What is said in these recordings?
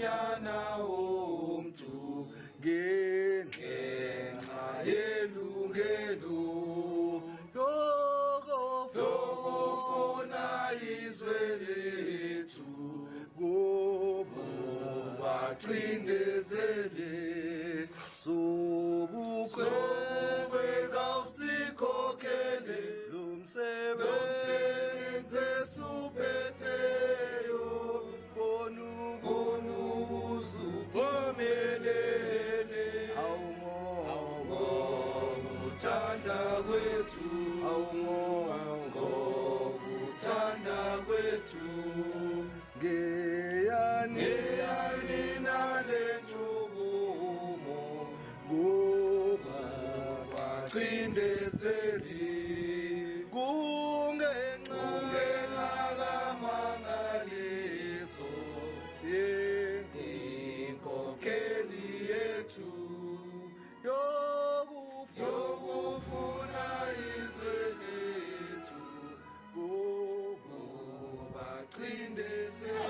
bonyana umntu ngenxa yelungelo yokufuna izwe lethu kubo bacindezele sobukwe kawusikhokhele lo msebenzi esuphetheyo konukuze uphumelele ngokuthanda kwethu ngokuthanda kwethu ngeyani nale ntshukumo ngoba bacindezeli kungenxa kamangaliso yenkokheli yethu yokufuna izwe lethu kubo bacindezeli.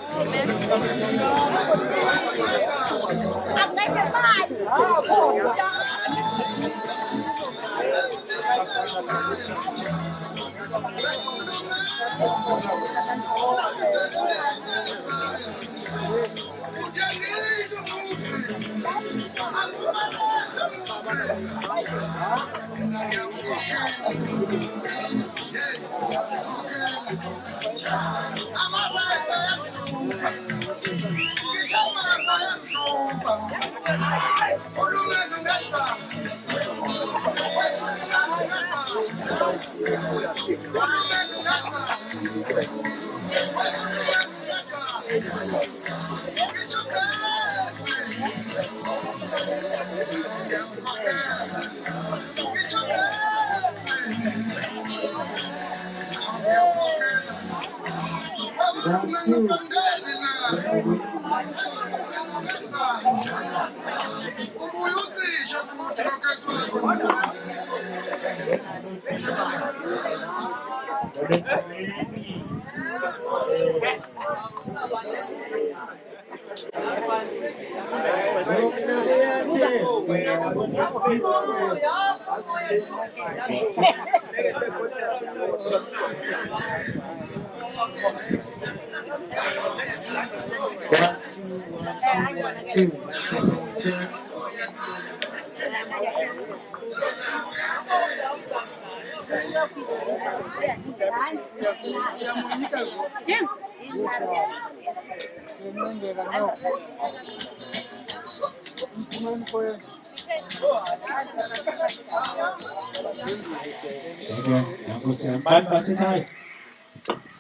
Abantu basekhaya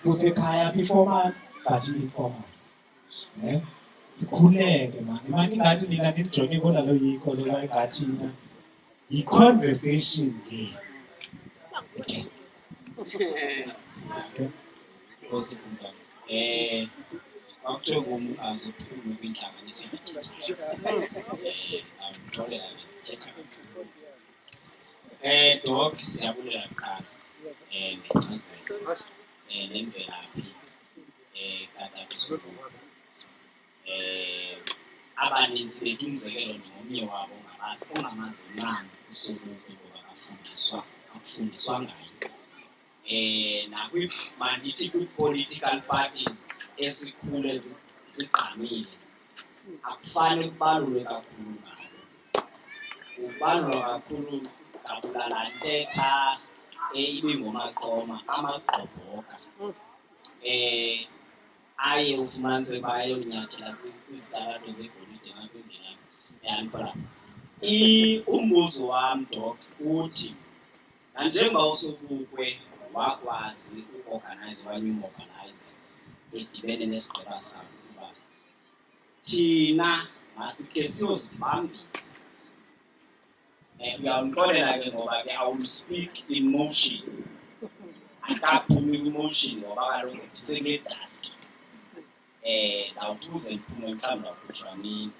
kusekhaya performance bathi performance sikhuleke manje ingathi mina ngijonge kona lo yikho lo engathi na i-conversation le okay Kosikumba akuthiwa ngumkazi uphuma kwinhlanganiso yethetha amtholela ngithetha kakhulu Doc siyabulela kuqala ngencazelo nemvelaphi kaDadusuku abaninzi bethu umzekelo ngomnye wabo ongamazi ncane uSobukwe ngoba akufundiswa ngayo mandithi kwi-political parties esikhule zigqamile akufane kubalulwe kakhulu ngayo kubalulwa kakhulu ngabulala ntetha ibingomaqoma amagqobhoka aye ufumanise bayonyathela kwizitalato zegolide ngakwindlela yankhola umbuzo wam Doc uthi nanjengoba uSobukwe wakwazi uorganize wanyumobilize edibene nesigqeba sakhe ukuba thina masike siyozibambisa uyawuxolela ke ngoba ke I will speak in motion akaphumi emotion ngoba kaloku ndiseke dust nawuthuze iphume mhlawumbi wakushwanini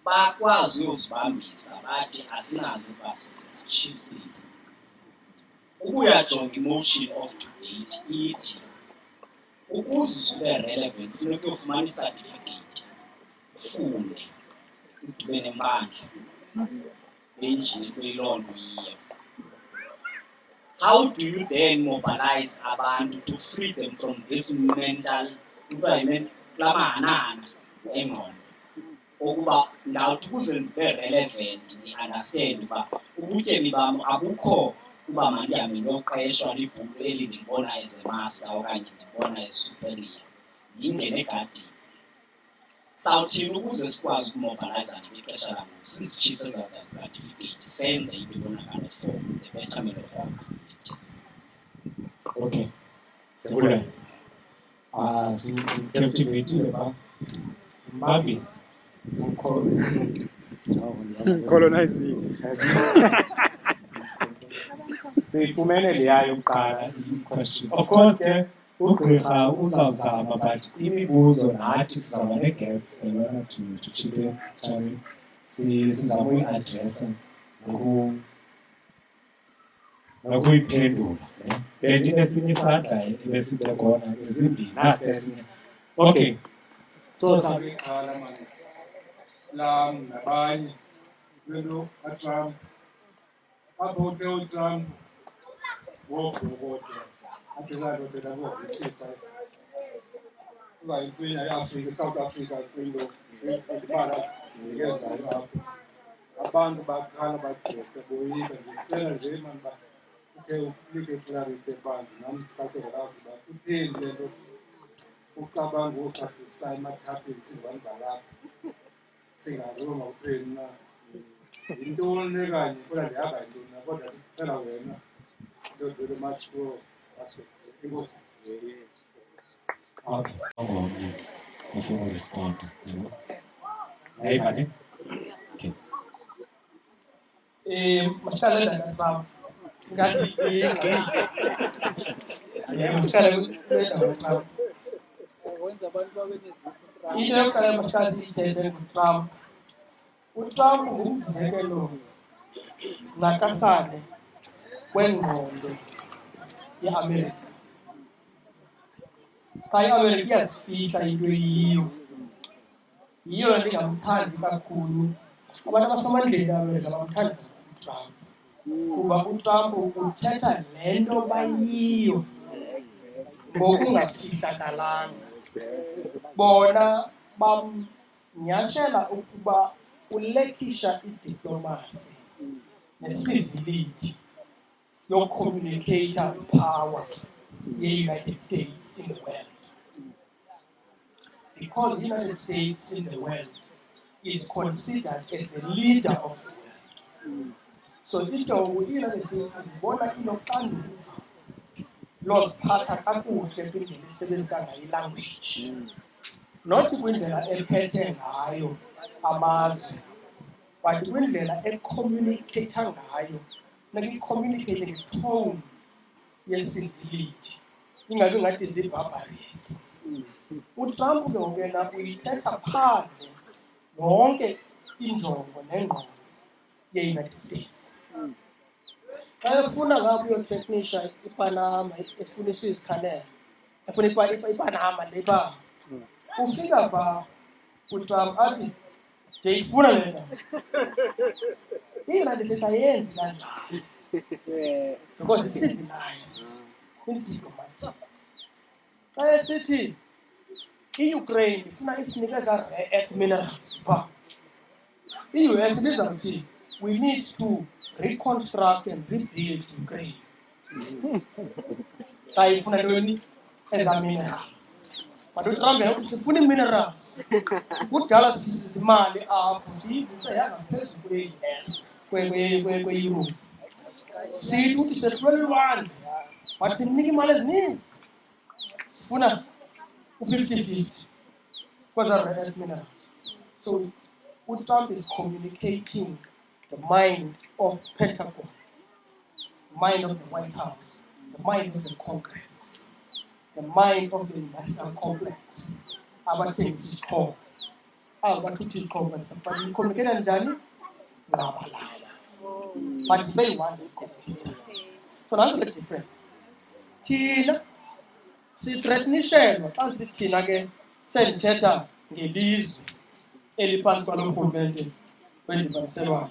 bakwazi uyozibambisa bathi asinazo ibhasi sizitshisile ukuyajonga emotion of today ithi ukuze ube relevant funeka uyofumana i-certificate, ufunde, udube nempandla benjini kuyiloo nto yiyo. How do you then mobilize abantu to free them from this mental lamahanana engqondo okuba ndawuthi ukuze ndibe relevant ndi-understand uba ubutyebi bam abukho uba mandihambe ndiyoqeshwa libhulu eli ndibona as a master okanye ndibona as superior ndingene egadini. Sawuthini ukuze sikwazi ukumobilizana ngexesha langoku sizitshise ezaa certificate senze into ebonakala for the betterment of our communities. Okay. Sibula. Simcaptivated ba. Zimbabwe. Colonizing. Sifumene leya yokuqala question. Of course ke ugqirha uzawuzama but imibuzo nathi sizawuba negap elona to children challenge sizama uyi-addressa nokuyiphendula. Bendinesinye isandla ebesibekona ezimbini nasesinye. Okay. So Sabeqala manje lam nabanye lento kaTrump abote uTrump wobhodwa adelalo delabo ikhetha uzayithinya eAfrika South Africa kwinto ezibala ngezayo apho abantu bakhala bagqeka boyika ngicela nje manje ba okay uplike clarity banzi nami ngicacela lapho ba uthini lento ucabanga usaphisa emathapheni sibangalapha singazoma upheni na intoni kanye kodwa liyaba intoni kodwa ngicela wena nto very much for inkosi. okay. Before we respond, you know. Hey, buddy. Okay. Mashallah na Trump. Ngati mashallah na Trump. Into yokuqala mashikazi ithethe nguTrump. uTrump ngumzekelo nakasane wengqondo ye-Amerika. Xa i-Amerika iyazifihla into yiyo le nto ingamthandi kakhulu. Abantu abasemandleni e-Amerika bamthanda uTrump kuba uTrump uthetha le nto bayiyo ngokungafihlakalanga. Bona bamnyhashela ukuba ulekisha idiplomasi ne-civility yokucommunicata power ye-United States in the world. Because the United States in the world is considered as the leader of the world. So i-United States izibona inoxanduva loziphatha kakuhle kwindlela esebenzisa ngayo ilanguage. Not kwindlela ephethe ngayo amazwe, but kwindlela ecommunicata ngayo. Communicate ngetone ye-civility. Ingabe ngathi zii-barbarists. uTrump longena uyithetha phandle yonke injongo nengqondo ye-United States. Xa efuna ngabe uyotechnisha iPanama, efuna isiziCanal, efuna iPanama leba, ufika pha uTrump athi ndiyayifuna le nto. I-United States ayenzi kanjalo because it's civilized, diplomatic. Xa esithi i-Ukraine ifuna isinikeza rare earth minerals pha, i-US izawuthi we need to reconstruct and rebuild Ukraine. Xa ifuna ntoni ezaa minerals. But uTrump yena uthi sifuna ii-minerals. Kudala zimali apho siyizise yangaphezulu kwe-US kwe-Europe. Sithi uthi sehlwele ilwandle but sinika imali ezininzi. Sifuna u-50-50 kwezaa rare earth minerals. So uTrump is communicating the mind of Pentagon, the mind of the White House, the mind of the Congress, the mind of the industrial complex. Abathengisa isiqholo. Bathuthi isiqholo but communicate njani? Ngabalala. But they want to communicate. So that's the difference. Thina sithreatenishelwa xa sithina ke sendithetha ngelizwe eliphantsi kwalo rhulumente wendibaniselwayo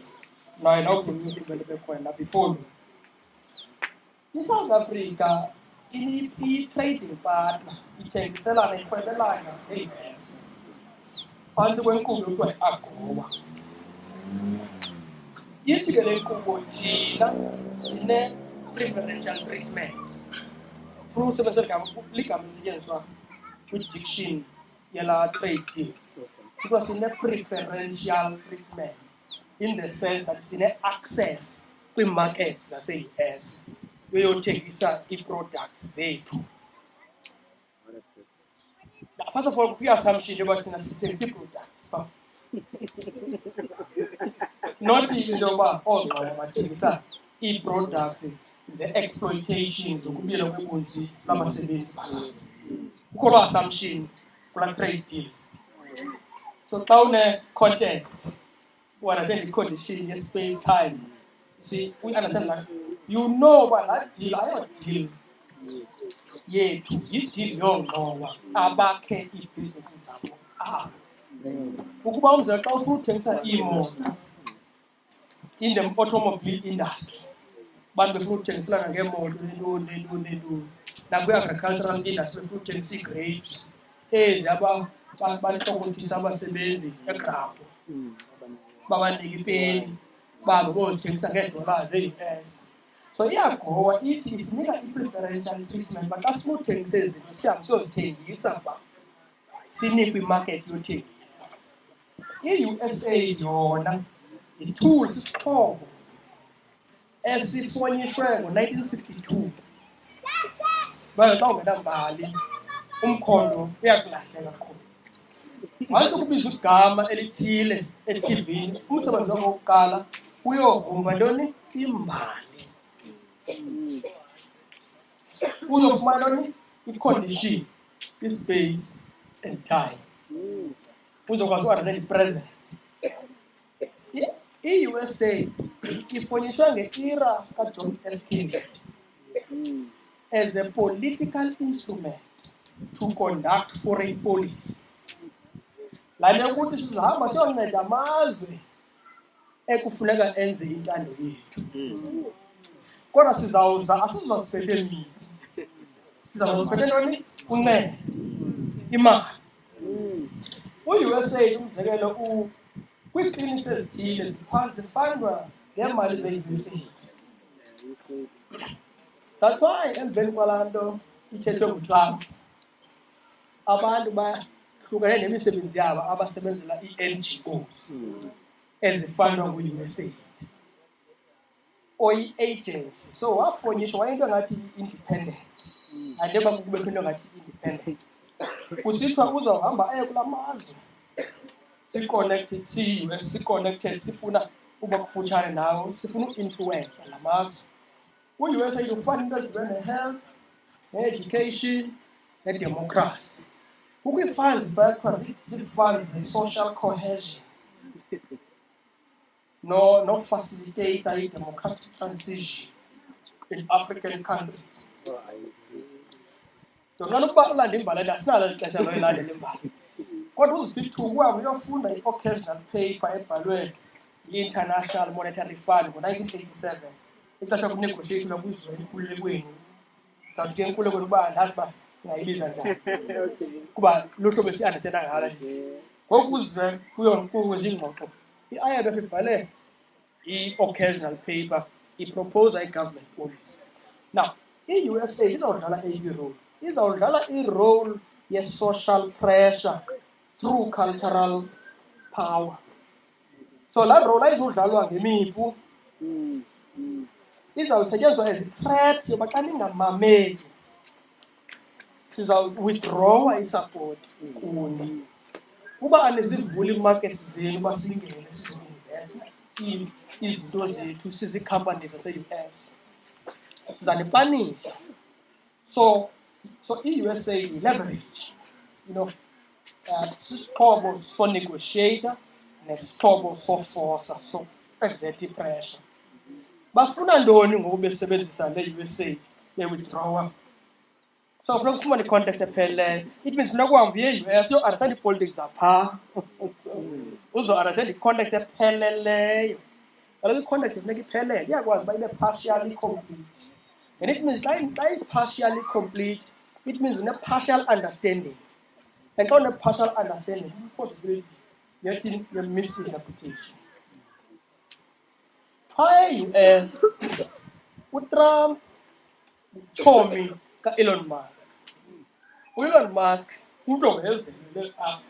naye nawurhulumente bekhona before iSouth Africa i-trading partner ithengiselana irhwebelana ne-US phantsi kwenkqubo ekuthiwa yi-AGOA. Ithi ke le nkqubo thina sine-preferential treatment. Funa usebenzisa ligama elisetyenziswa kwi-diction yela trade deal. Kuthiwa sine-preferential treatment in the sense that sine-access kwii-markets zase-US uyothengisa ii-products zethu. First of all, kwi-assumption yoba thina sithengisa ii-products pha. Not into yoba oongqondo bathengisa ii-products ze-exploitation zokubuyela kwebunzi labasebenzi balapha. Kukho loo assumption kulaa trade deal. So xa une-context, u-understand i-condition ye-space time, see, we understand that you know uba laa deal ayo-deal yethu, yi-deal yoongqowa abakhe iibhizinesi zabo apha. Ukuba umzekelo xa ufuna uthengisa iimoto in the automobile industry, bantu befuna ukuthengiselana ngeemoto nentoni, nakwi-agricultural industry befuna uthengisa ii-grapes ezi bantlokotisa abasebenzi egrapho babanike ipeni babo bozithengisa ngeedollars ze-US. So iyagowa ithi isinika i-preferential treatment but xa sifuna uthengisa ezi zinto sihambe siyozithengisa uba sinikwe imarket yothengisa. I-USA yona yi-tool, sisixhobo esifonyishwe ngo-1962. Baye xa ungenambali umkhondo uyakulahleka qho. Once ukubiza igama elithile eTV-ni, umsebenzi wakho wokuqala uyogrumba ntoni? Imbali. Uzofumana ntoni? I-condition, i-space and time. Uzokwazi ukunderstand i-present. I-USA ifonyishwe nge-era kaJohn F. Kennedy as a political instrument to conduct foreign policy. Laa nto yokuthi sizahamba siyonceda amazwe ekufuneka enze intando yethu. Kodwa sizawuza, asizoziphethe mina. Sizawuziphethe ntoni? Uncedo, imali. U-USA umzekelo kwii-clinics ezithile zifundwa ngeemali ze-USA. That's why emveni kwalaa nto ithethwe nguTrump, abantu bahlukene nemisebenzi yabo abasebenzela ii-NGOs ezifundwa ngu-USA or i-agency. So wafonyishwa wayento ngathi i-independent, anjengoba kubekho into ngathi i-independent. Kusithiwa uzawuhamba aye kulaa mazwe si-connected, si-US, si-connected, sifuna uba kufutshane nawo, sifuna u-influence la mazwe. U-USA ufuna into ezibene ne-health, ne-education, ne-democracy. Kukho ii-funds bayakuthiwa zii-funds ze-social cohesion no facilitator i-democratic transition in African countries. Ndongqanda ukuba ulanda imbali asinalo ixesha loyilandela imbali. Kodwa uziphi uhambe uyofunda i-occasional paper ebhalwe yi-International Monetary Fund ngo-1987. Ixesha kunegotiation kwizwe enkululekweni. Zawuthi ke enkululekweni uba ndazi uba ingayibiza njani. Kuba luhlobo esi-understanda ngalo nje. Ngoku uzwe kuyo zingxoxo. I-IMF ibhale i-occasional paper iproposa i-government policy. Now, i-USA izawudlala eyiphi role? Izawudlala i-role ye-social pressure through cultural power. So laa role ayizudlalwa ngemipu, izawusetyenziswa as i-threat yoba xa ningamameli sizawuwithdrawa i-support kuni. Uba anizivuli ii-markets zenu uba singene sizoinvesta izinto zethu sizii-companies zase-US, sizanipanisha. So i-USA yi-leverage, sisixhobo sonegotiator nesixhobo soforsa, so exert pressure. Bafuna ntoni ngoku besebenzisa le-USA bewithdrawa? So from the context epheleleyo, it means funeka uhambe uye e-US uyo-understand i-politics zaphaa. Uzo-understand i-context epheleleyo. Kaloku i-context funeka iphelele, iyakwazi uba ibe partially complete. And it means xa i-partially complete, it means une-partial understanding. And xa une-partial understanding, possibility you're misinterpretation. Phaya e-US, uTrump utshomi ka-Elon Musk. U-Elon Musk umntu ongezelele apha.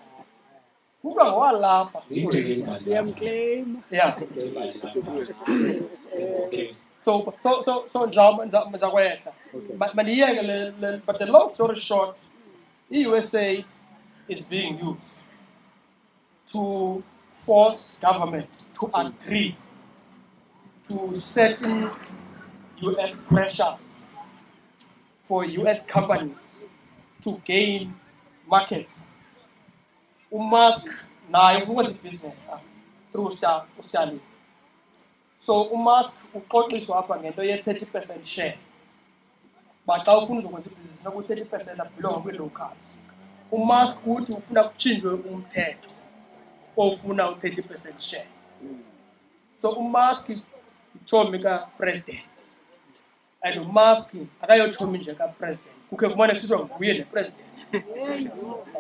Umntu angowalapha. Siyamclaim. Yeah. Okay. So nzakwehla. But the long story short, the USA is being used to force government to agree to certain US pressures for US companies to gain markets. Musk naye ufuna business through Starlink. So Musk uxoxiswa apha ngento ye-30% share. But xa ufuna ukwenza ibhizinesi noku 30% abhilonga kwii-locals. Musk uthi ufuna kutshintshwe umthetho ofuna u-30% share. So Musk utshomi ka-president. And Musk akayotshomi nje ka-president. Kukhe kumane kusithiwa nguye ne-president.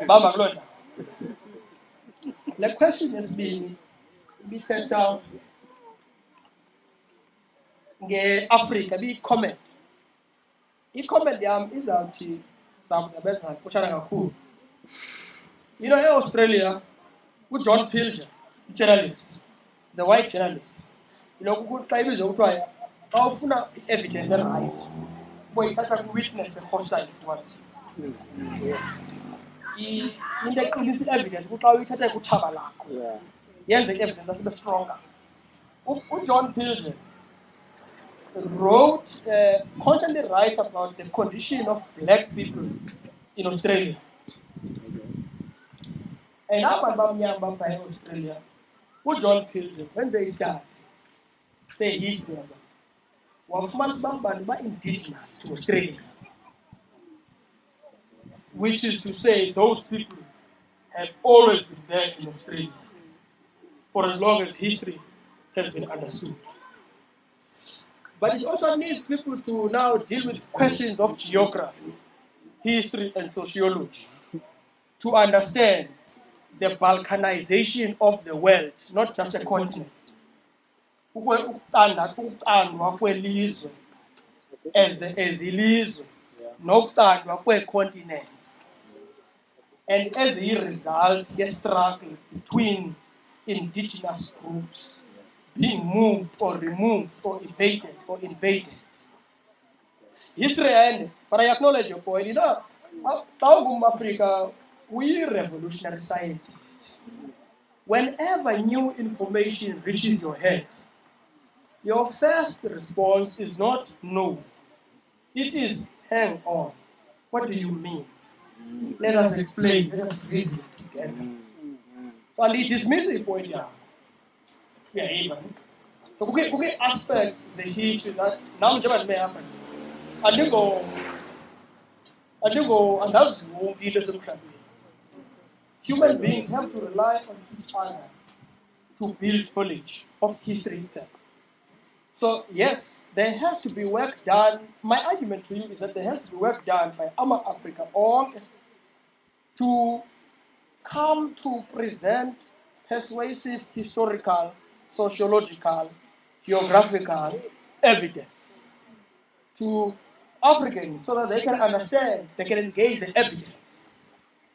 Bamba kuloo ndawo. Le question yesibini ibithetha nge-Afrika ibiyi-comment. I-comment yam izawuthi zabenza kufutshane kakhulu. You know, e-Australia, uJohn Pilger, journalist, the white journalist. You know, xa ibizwa kuthiwa xa ufuna i-evidence erayithi uyithatha kwi-witness e-hostile towards you. Yes. Into eqinisa i-evidence kuxa uyithatha kutshaba lakho. Yenze i-evidence yakho ibe stronger. UJohn Pilger wrote, constantly writes about the condition of black people in Australia. And abantu bamnyama bapha e-Australia, uJohn Pilger wenze i-study se-history yabo. Wafumanisa uba abantu ba-indigenous to Australia, which is to say those people have always been there in Australia for as long as history has been understood. But it also needs people to now deal with questions of geography, history, and sociology to understand the balkanization of the world, not just a continent. Ukucandwa kwelizwe as ilizwe, nokucandwa kwee-continents. And as a result, the struggle between indigenous groups being moved or removed or evaded or invaded. History ended, but I acknowledge your point. You know, Africa, we revolutionary scientists. Whenever new information reaches your head, your first response is not no. It is hang on. What do you mean? Let us explain. Let us reason together. So I dismiss the point now. Yeah, even. So we aspects the history that now Japan may happen. I do go, and that's what leaders of country. Human beings have to rely on each other to build knowledge of history itself. So yes, there has to be work done. My argument to you is that there has to be work done by AMA Africa all to come to present persuasive historical, sociological, geographical evidence to Africans so that they can understand, they can engage the evidence.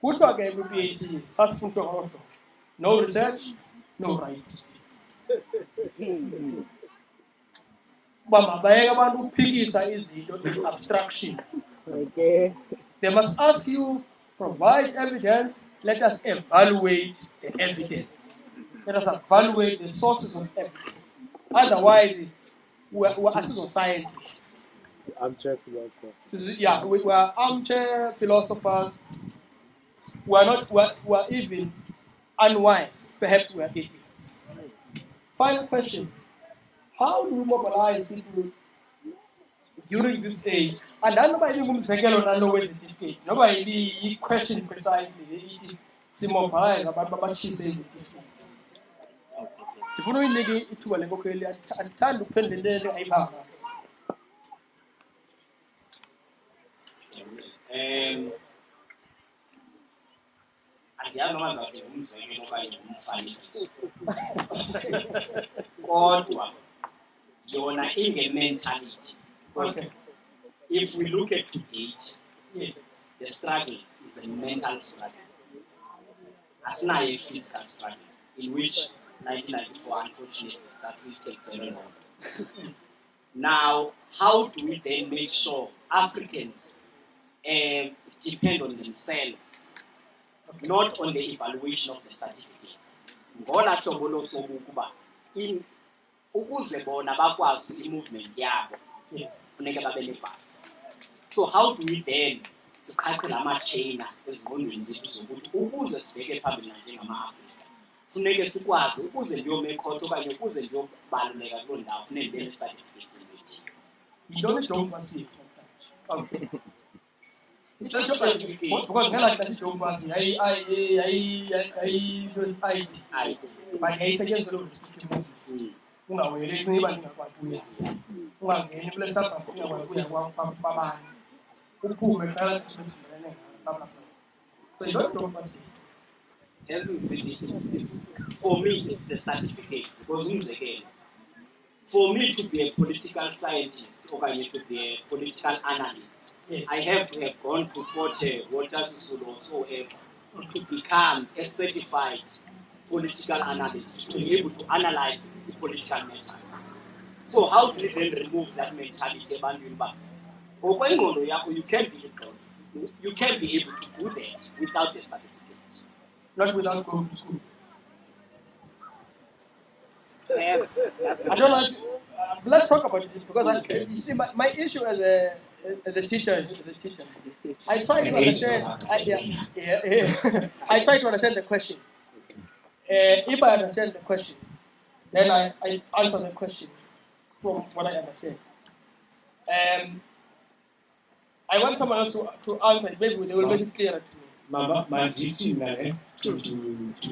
Good work with PhD, first function also. No research, no right to speak. Abstraction. Okay. They must ask you, provide evidence, let us evaluate the evidence. Let us evaluate the sources of evidence. Otherwise, we're as scientists. Armchair philosopher. Yeah, we are armchair philosophers. We're even unwise. Perhaps we're idiots. Final question. How do you mobilize people during this age, andani noba ibingumzekelo nalo wezitifiketi, noba i-question precisely ithi simobilize abantu babatshise izitifiketi. Ndifuna uyinike ithuba lenkokheli, andithandi ukuphendula into endingayivanga. Andiyazi noma ndizawuthi ngumzekelo okanye ngumfanekiso. Kodwa yona inge-mentality. Because if we look at to date, the struggle is a mental struggle. Asinayo a physical struggle, in which 1994, unfortunately, SASI takes very long. Now, how do we then make sure Africans depend on themselves, not on the evaluation of the certificates? Ngona hlobo losobu ukuba ukuze bona bakwazi i-movement yabo funeka babe nebhasi. So how do we then siqhaqhe lamachina ezingqondweni zethu zokuthi ukuze sibheke phambili njengama-Afrika funeke sikwazi ukuze ndiyomekhoto okanye ukuze ndiyobaluleka kuloo ndawo funeke ndibe ne-certificates ethile. Yintoni idemokhrasi? Okay. It's not just certificate. Because ngela xa idemokhrasi yayi-ID but yayisetyenziswa loo ungaweli kunxiba ndingakwazi uya, ungangeni kule sabhabhu ungakwazi uya kwabanye, uphume xa kusebenzelene ngapha. So yintoni idemokhrasi? As in city, it's for me, it's the certificate. Because for me to be a political scientist or to be a political analyst, I have to have gone to Fort Walter or so ever to become a certified political analyst, to be able to analyze the political matters. So how do we then remove that mentality? You can't be able to do that without the certificate. Not without going to school. Perhaps that's the I don't know. Let's talk about it because you see, my issue as a teacher is I try to understand. I try to understand the question. If I understand the question, then I answer the question from what I understand. I want someone else to answer it. Maybe they will make it clearer to me. Mandithi mna to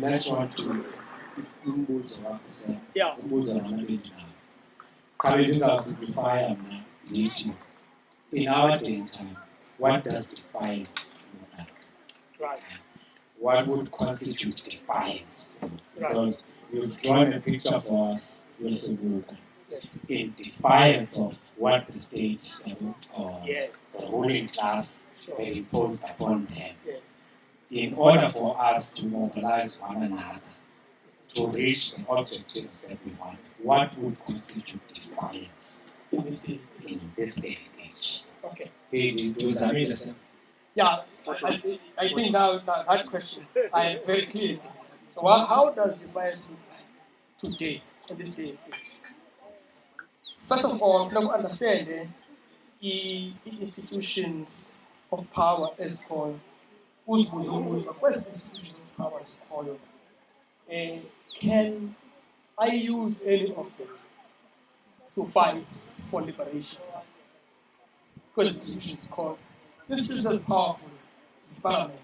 latch on to umbuzo wakho sir. Yeah. Umbuzo wami bendinawo. Qale ndizawusimplifya mna ndithi in our day and time, what does defiance look like? Right. What would constitute defiance? Because you've drawn a picture for us, Yosubuka, in defiance of what the state or the ruling class had imposed upon them. In order for us to mobilize one another to reach the objectives that we want, what would constitute defiance in this day and age? Okay. Ndizamile sir. Yeah, I think now that question I am very clear. So how does defiance look like today in this day and age? First of all, we understand the institutions of power is called what institutions of power is called. Can I use any of them to fight for liberation? Because institutions is called this is as powerful as parliament.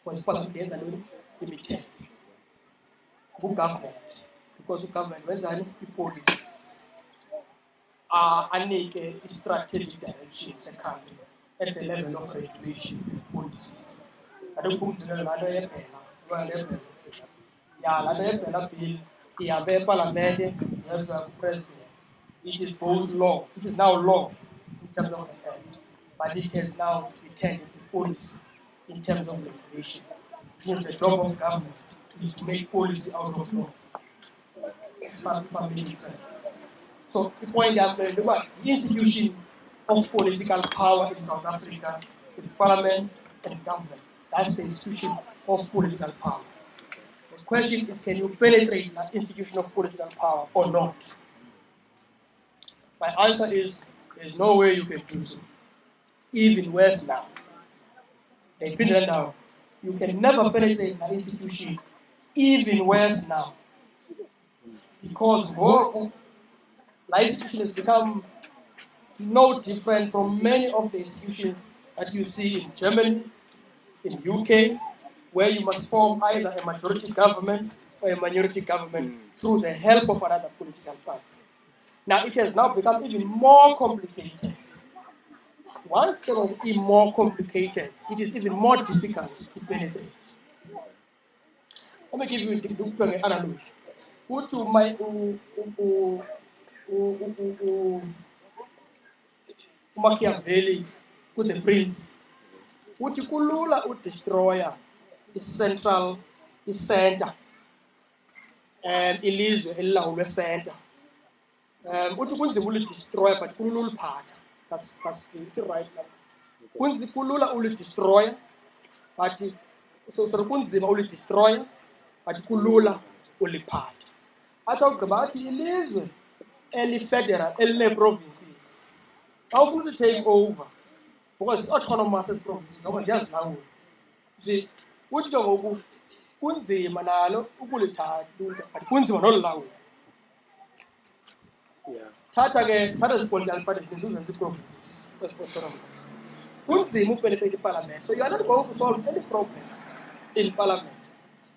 Because parliament is limited. Good government. Because the government when there are policies and make a strategic direction secondly at the level of regulation and policies. I don't put the ladder bill, parliament, as a president. It is both law, it is now law in terms of the act, but it has now to be turned into policy in terms of regulation. Because the job of government is to make policy out of law. So the point I'm making about the institution of political power in South Africa is parliament and government. That's the institution of political power. The question is, can you penetrate that institution of political power or not? My answer is, there's no way you can do so. Even worse now. They pin it down. You can never penetrate that institution. Even worse now. Because the institution has become no different from many of the institutions that you see in Germany, in UK, where you must form either a majority government or a minority government through the help of another political party. Now it has now become even more complicated. Once it is more complicated, it is even more difficult to penetrate. Let me give you an analogy. Go to my Machiavelli, with the prince. Uthi kulula udestroya i-center ilizwe elilawulwe center. Uthi kunzima ulidestroya but kulula uliphatha. That's the right now. Kulula ulidestroya but so kunzima ulidestroya but kulula uliphatha. Athi awugqiba athi ilizwe eli-federal eline-provinces. How would you take over? Because it's autonomous as provinces. Nobody else now. See, what you go kunzi manalo ukulithatha but kunzima nolulawo. Thatha political parties in the provinces. That's for sure. Kunzima upenetrate parliament. So you are not going to solve any problem in parliament.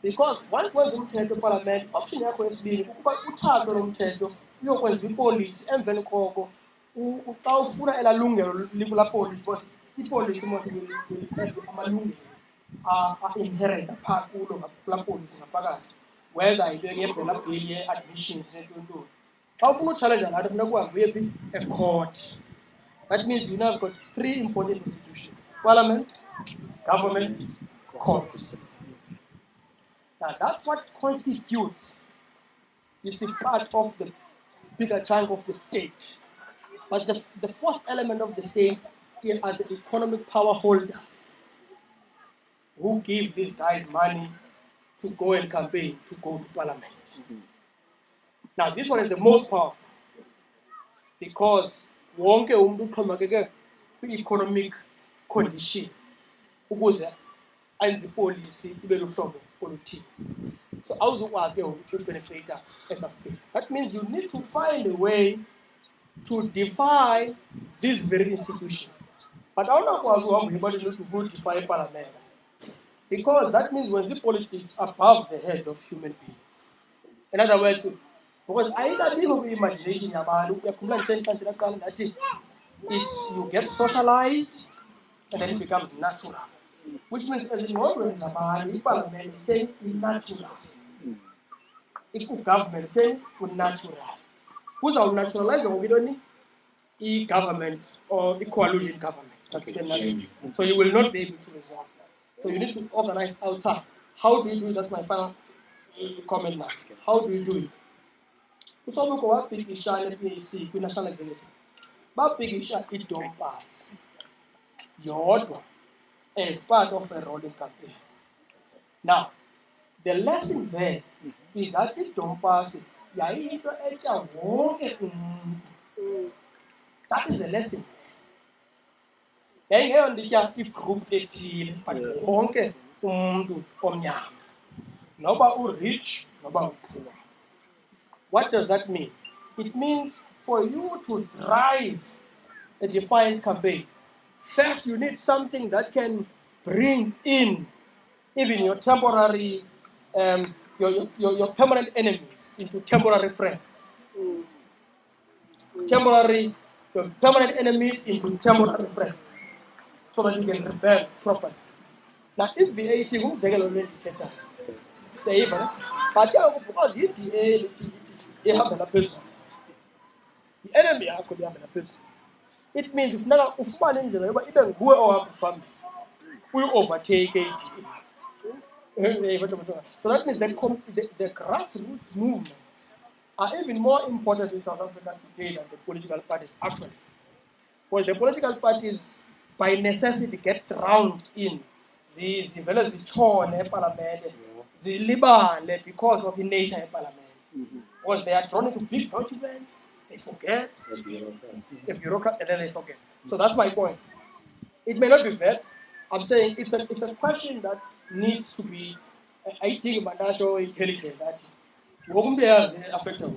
Because once umthetho parliament, option yakho yesibini ukuba uthathe lo mthetho uyokwenza ipolicy emveni koko xa ufuna elalungelo likula police because ipolicy must be amalungelo inherent apha kulo ngapha policy ngaphakathi whether into ngebhela bill ye-admissions nento xa ufuna uchallenge ngathi funeka uhambe uyephi e-court. That means you now have got three important institutions: parliament, government, court systems. Now that's what constitutes, you see, part of the bigger chunk of the state. But the fourth element of the state are the economic power holders who give these guys money to go and campaign, to go to parliament. Now this one is the most powerful because wonke umuntu uxhomekeke kwi-economic condition ukuze enze policy ibe luhlobo oluthile. So awuzukwazi ke ukupenetrate esa space. That means you need to find a way to defy these very institutions. But I don't know everybody need to go defy parliament. Because that means when the politics above the head of human beings. In other words, because I don't even imagination that you get socialized and then it becomes natural. Which means as in order in the parliament is natural. Government is natural. Who's our naturalize e-government or e-coalition government. So you will not be able to resolve that. So you need to organize outside. How do you do it? That's my final comment now. How do you do it? So we go big issue PAC, national executive. But big issue it don't pass. Your as part of a rolling campaign. Now, the lesson there is that it don't pass it. That is the lesson. Then you group ethile, but wonke umuntu omnyama. Noba rich, noba poor. What does that mean? It means for you to drive a defiance campaign, first you need something that can bring in even your temporary, your permanent enemies into temporary friends. Your permanent enemies into temporary friends, so that you can rebel properly. Now, if VAT won't say already, but because you have a person, the enemy could have a person. It means if not Ufman in the but even go or will overtake it. So that means the grassroots movements are even more important in South Africa today than the political parties actually. Because the political parties by necessity get drowned in the parliament, the libale because of the nature of parliament. Because they are drawn into big documents, they forget, the bureaucrat, and then they forget. So that's my point. It may not be fair. I'm saying it's a question that needs to be, I think, about national intelligence. That won't be affected.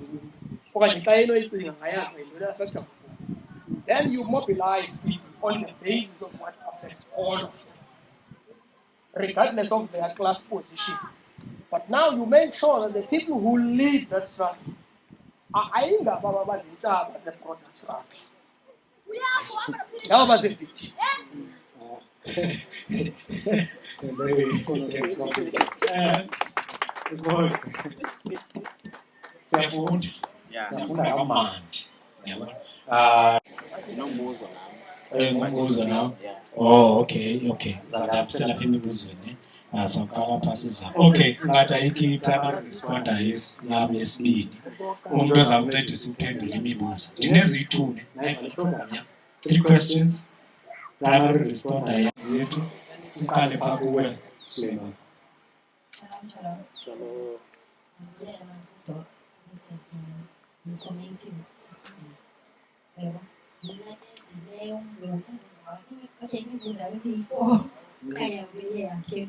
then you mobilize people on the basis of what affects all of them, regardless of their class position. But now you make sure that the people who lead that struggle are ayingabo abazintshaba that brought the struggle. Now was a victim. Because siyafunda kamandi yabona ngombuzo nawo okay zadabisela apha emibuzweni sawuqala phasi zabo okay ngathi ayikho i-primary responder yesibini umuntu ozawuncedisa ukuphendula imibuzo ndinezithune 3 questions primary responder zethu siqale phaa kuwe Suleiman. This has been informative. Okay, because I will be before I am really a kid.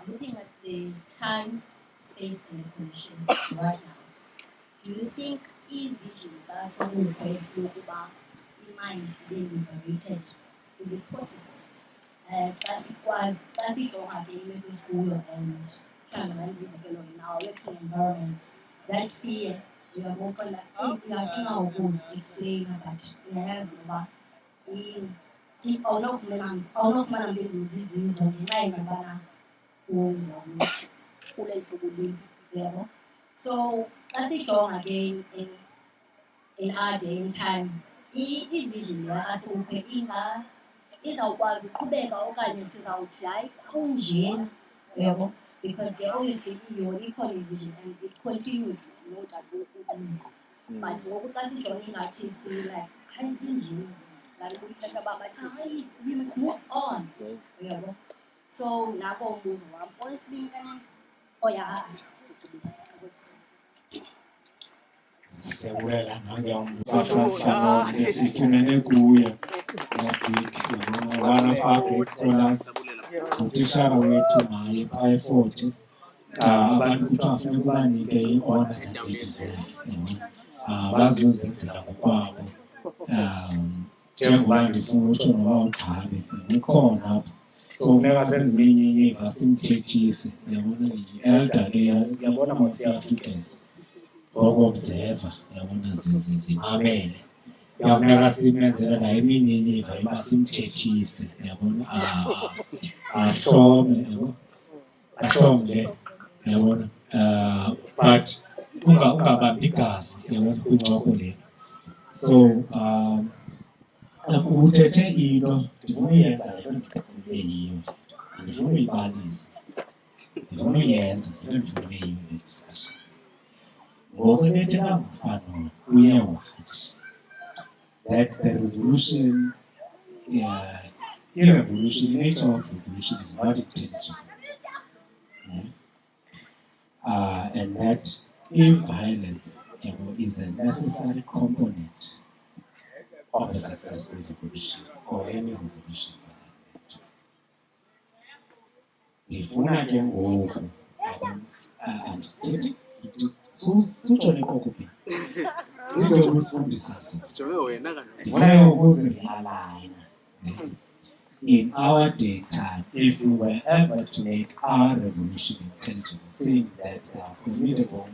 Looking at the time, space, and condition right now, do you think e-vision that's something to mind being liberated? Is it possible? That's it all again with school and trying to manage in our working environments. That fear, we are more like, we have to now go explain about yes, but so that's it all again in our day and time. E-vision, as okay, izawukwazi ukuqhubeka okanye sizawuthi hayi akunjena yebo because they always say your equal vision and it continued not at all but ngoku xa sijonge ingathi like ayizinjini lalo kuthetha uba bathi hayi we must move on yebo so nako umbuzo wam oyesibini oya siyabulela nange besifumene kuyo last week one of our great scholars utishara wethu naye phaa e-40 abantu kuthiwa funeka ubanike i-honor that they deserve bazozenzela ngokwabo njengoba ndifuna utsho noba ugqabe ukhona apha so funeka senze eminye imiva simthethise yabona i-elder ke yabona mos-Africans ngoku-observa yabona zimamele kuyafuneka simenzela naye eminye imiva yoba simthethise yabona ahlomle yabona but ungabambi igazi yabona kwincoko le so uthethe into ndifuna uyenza le nto ndifuna yiyo andifuna uyibalisa ndifuna uyenza into ndifuna yiyo le discussion ngoku nebetheka ngofano uye wathi that the revolution the nature of revolution is not intelligent and that if violence is a necessary component of a successful revolution or any revolution for that matter. Ndifuna ke ngoku andithethi sutsho nekokuphi zinto obusifundisa zona ndifuna ukuzirealayina in our daytime if we were ever to make our revolution intelligent, seeing that there are formidable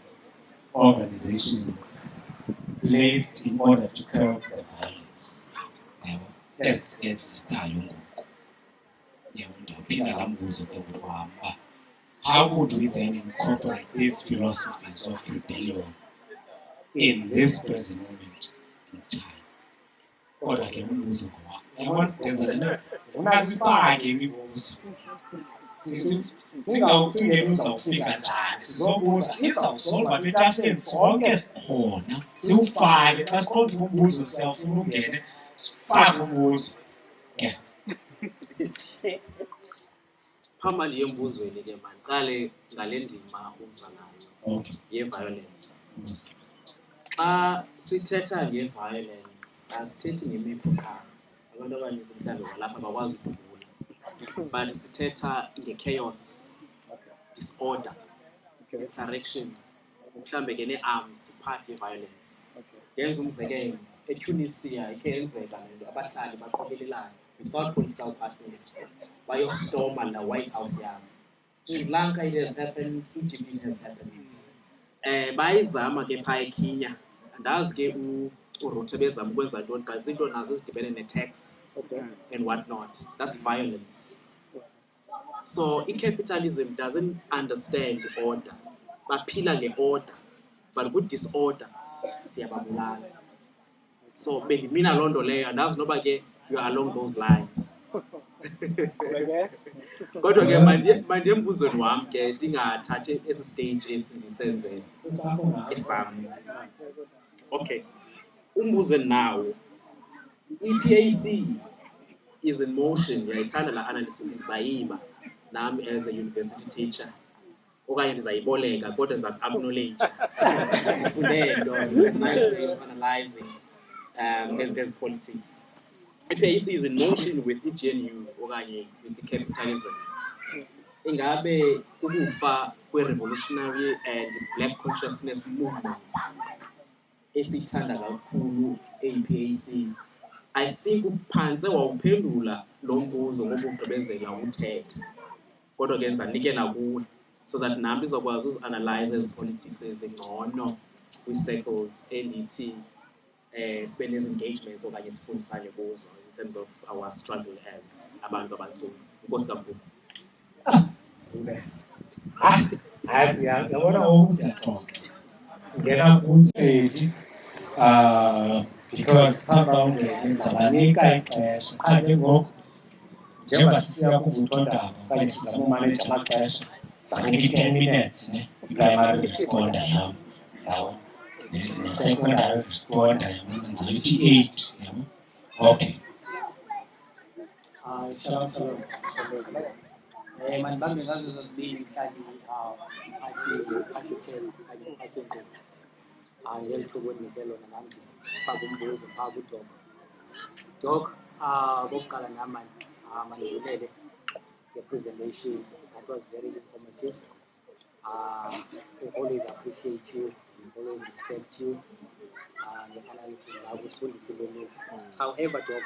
organizations placed in order to curb the violence esistayo ngoku ndiyaphinda laa mbuzo ke ngokwam how would we then incorporate these philosophies of rebellion in this present moment in time? Kodwa ke umbuzo ngowakho yabona ndenza le nto unazifake imibuzo singawucingeli uzawufika njani sizobuza izawusolva apha etafileni sonke sikhona siwufake xa siqonda uba umbuzo siyawufuna ungene sifake umbuzo ke phambi yembuzweni ke mandiqale ngale ndima uza nayo ye-violence. Xa sithetha nge-violence asithethi ngemipu qha abantu abaninzi mhlawumbi walapha bakwazi ukukhumbula but sithetha nge-chaos, disorder, insurrection, mhlambe ke ne-arms party violence. Yenza umzekelo eTunisia ikhe yenzeka lento abahlali baqokelelana without political parties bayostoma la White House yabo. Sri Lanka it has happened, Egypt it has happened. Bayizama ke phaya eKenya andazi ke uRutte bezama ukwenza ntoni but izinto nazo ezidibene ne-tax and whatnot. That's violence. So capitalism doesn't understand order. Baphila nge-order but good disorder siyababulala. So mina loo nto leyo andazi noba ke you are along those lines. Kodwa ke manje embuzweni wami ke ndingathathe esi stage esisenze esam. Okay. Umbuzo nawo EPAC is in motion. Ngiyayithanda la analysis ndizayiba nami as a university teacher. Okanye ndizayiboleka kodwa ndiza-acknowledge fundelo. It's a nice way of analyzing as politics. EPAC is in motion with iGNU okanye with the capitalism. Ingabe ukufa kwe-revolutionary and black consciousness movement esithanda kakhulu EPAC, I think uphanse wawuphendula lo mbuzo ngokugqibezela uthetha. Kodwa ke ndizanike nakuwe so that nami izokwazi uzi-analyze ezi politics ezingcono kwi-circles endithi sibe nezi-engagements okanye sifundisane kuzo in terms of our struggle as abantu abantsundu. Inkosi kakhulu. Hayi yabona ngoku siyaxoxa singena kunsedi because phambi ungene ndizabanika ixesha qha ke ngoku njengoba sisiya kuvuthondaba okanye sizama umaneja amaxesha ndizakunika i-10 minutes i-primary responder yam yabo ne-secondary responder yabo ndizayithi 8 yabo. Okay. Shalom. Manibambe ngazo zozibili mhlali athi 10 kanye athi 9. Ngiyalithuba ukunike lona nami ngifake umbuzo phaa kuDoc. Doc, kokuqala nami mandibulele nge-presentation. That was very informative. We always appreciate you, we always respect you, the analysis zakho usifundisile nesi. However, Doc,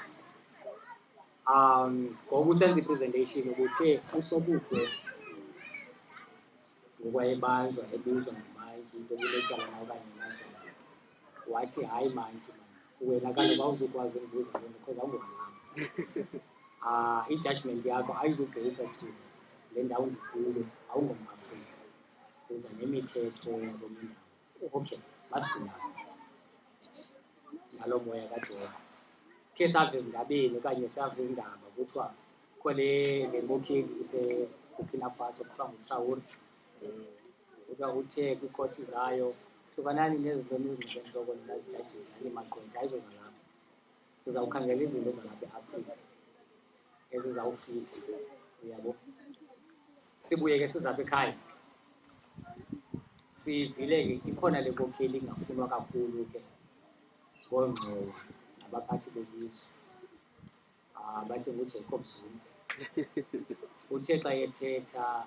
ngoba usenza i-presentation ubuthe uSobukwe ngokwayebanjwa ebizwa ngamanje into kulecala nayo kanye manje wathi hayi manje wena kaloku awuzukwazi ukubuza lona because awungomama. I-judgment yakho ayizubhesa to le ndawo ndikuyo awungomafrika uza nemithetho yabona indawo. Okay, masifuna nalo moya kaDoc ke save ezindabeni okanye save izindaba kuthiwa khole le nkokheli iseBurkina Faso kuthiwa nguTraore. Uthe kwiikoti zayo hlukanani nezizoni ezinzentloko ninazijajisa nimaqwetha ayizozalapha. Sizawukhangela izinto zalapha eAfrika ezizawufitha uyabo. Sibuye ke sizapha ekhaya sivile ke ikhona le nkokheli ingafunwa kakhulu ke ngoongxowa abaphathi belizwe bathi nguJacob Zuma. Uthe xa ethetha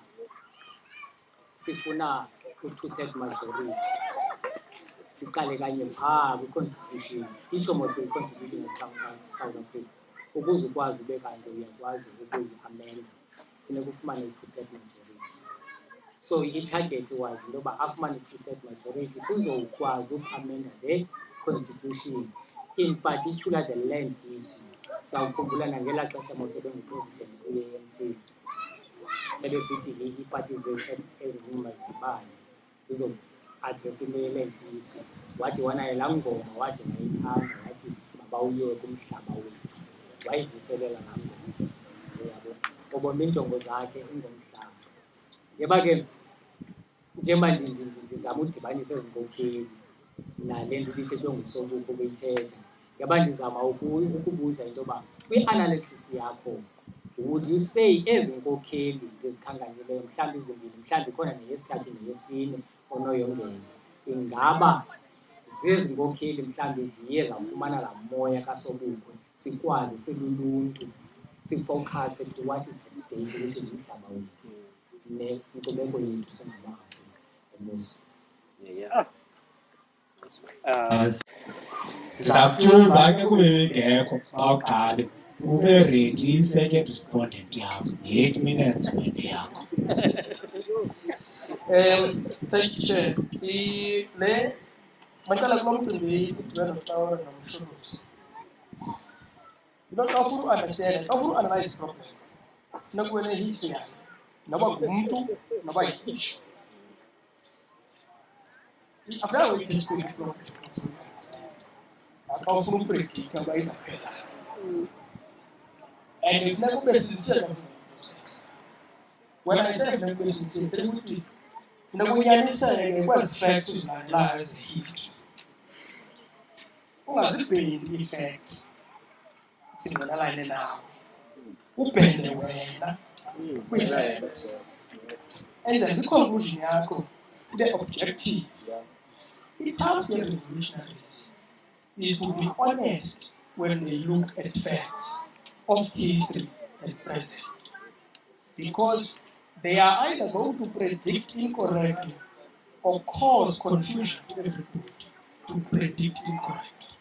sifuna u-2/3 majority, siqale kanye phaa kwi-constitution, itsho mos i-constitution of South Africa. Ukuze ukwazi ube kanti uyakwazi ukuyi-amenda funeka ufumane i-2/3 majority. So i-target was into yoba afumane i-2/3 majority sizokwazi uku-amenda le constitution, in particular the land issue. Sawukhumbula nangelaa xesha mos ebengupresident kwi-ANC ebesithi ii-parties ezincinci zidibane zizo-adresa into ye-land issue. Wathi wanayo laa ngoma wathi wayithanda wathi mabawuyeke umhlaba wethu, wayivuselela laa ngoma uyabo. Ubona iinjongo zakhe ingomhlaba. Yeba ke njengoba ndizama udibanisa ezi nkokheli nale nto ibithethwe nguSobukwe ubeyithetha, yaba ndizama ukubuza into yoba kwi-analysis yakho would you say ezi nkokheli ndizikhankanyileyo mhlawumbi ezimbini, mhlawumbi khona neyesithathu neyesine onoyongeza, ingaba zezi nkokheli mhlawumbi ziye zafumana laa moya kaSobukwe sikwazi siluluntu sifocuse to what is at stake, which is umhlaba wethu nenkcubeko yethu singamaAfrika. Enkosi. Ndizawutyuba ke kube bengekho bawuqale ube ready i-second respondent yakho yi-8 minutes wena yakho. Thank you, Chair. Le mandala kulo mcimbi idibene nokuhlawula nomshuluzi. Xa ufuna u-understand, xa ufuna u-analyze problem, funeka ube ne-history yayo, noba ngumntu, noba yi-issue. Akufuneka uyithethe kule problem ufuna u-understand. Xa ufuna uprediktha uba izawuphela. And funeka ube sincere process. When I say funeka ube sincere, tell ukuthi funeka unyaniseke kwezi facts uzilandelayo eze-history. Ungazibhendi ii-facts singonalayine nawe. Ubhende wena kwii-facts. And then i-conclusion yakho, the objective. It-task ye-revolutionaries is to be honest when they look at facts of history and present. Because they are either going to predict incorrectly or cause confusion to everybody to predict incorrectly.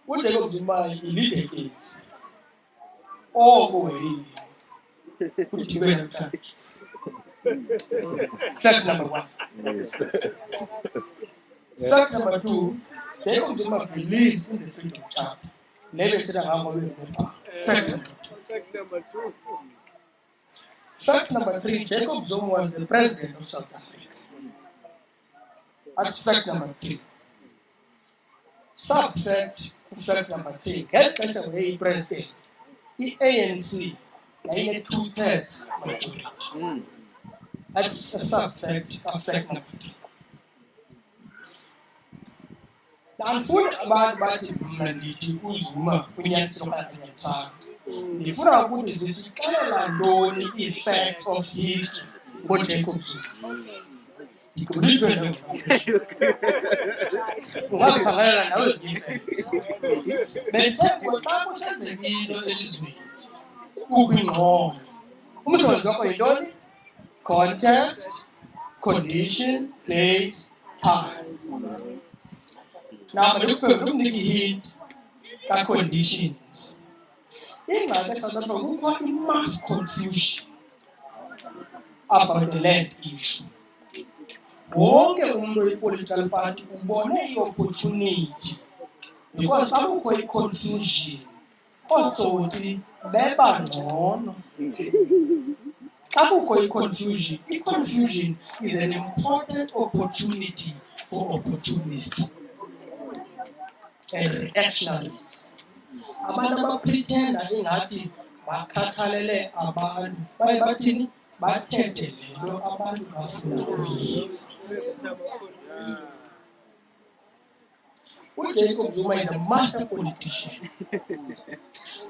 What they look my elite is all away. Put it in fact. Fact number one. Fact number two, Jacob Zuma believes in the freedom charter. Never to the fact number two. Fact number three, Jacob Zuma was the president of South Africa. That's fact number three. Sub-fact, fact number three, get better way president. The ANC, they had 2/3 majority. That's a sub-fact of fact number three. Ndifuna abantu bathi mna ndithi uZuma unyanisile okanye anyanisanga. Ndifuna ukuthi zisixelela ntoni ii-facts of history ngoJacob Zuma. Ndikuliphe ungazihangela nawe ii-facts. Bethengwe xa kusenzeka into elizweni ukwingqondo. Umsebenzi wakho yintoni? Context, condition, place, time. Now, ndikunika i-hint ka-conditions. Ingxaki eSouth Africa kukho i-mass confusion about the land issue. Wonke umuntu oyi-political party ubone i-opportunity because xa kukho i-confusion, ootsotsi beba ngcono. Xa kukho i-confusion, i-confusion is an important opportunity for opportunists and reactionaries. Abantu abapretenda ingathi bakhathalele abantu baye bathini bathethe le nto abantu bafuna uyiva. uJacob Zuma is a master politician.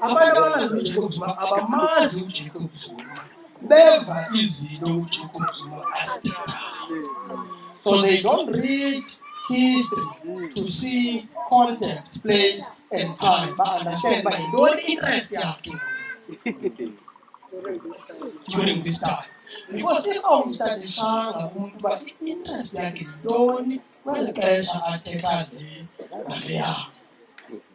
Abantu abalandela uJacob Zuma abamazi uJacob Zuma, beva izinto uJacob Zuma azithethayo. So they don't read history to see context, place, and time, but understand by don't interest during this time. Because if I start the shanga, but interest don't well pressure athetha le naleya.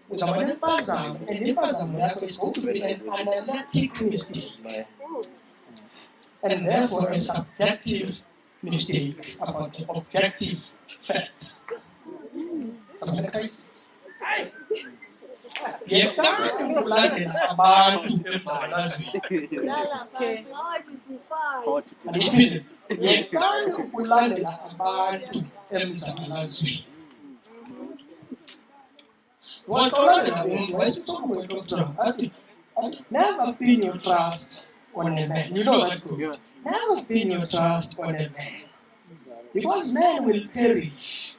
Uzaba nempazamo, and impazamo yakho is going to be an analytic mistake. And therefore a subjective mistake about the objective facts. Some of the cases. Yekani ukulandela abantu emzalazweni. Ndiphinde. Yekani ukulandela abantu emzalazweni. Wakulandela umuntu wayesithoba ngedoctor athi never pin your trust on a man. You know that good. Never pin your trust on a man. Because men will perish.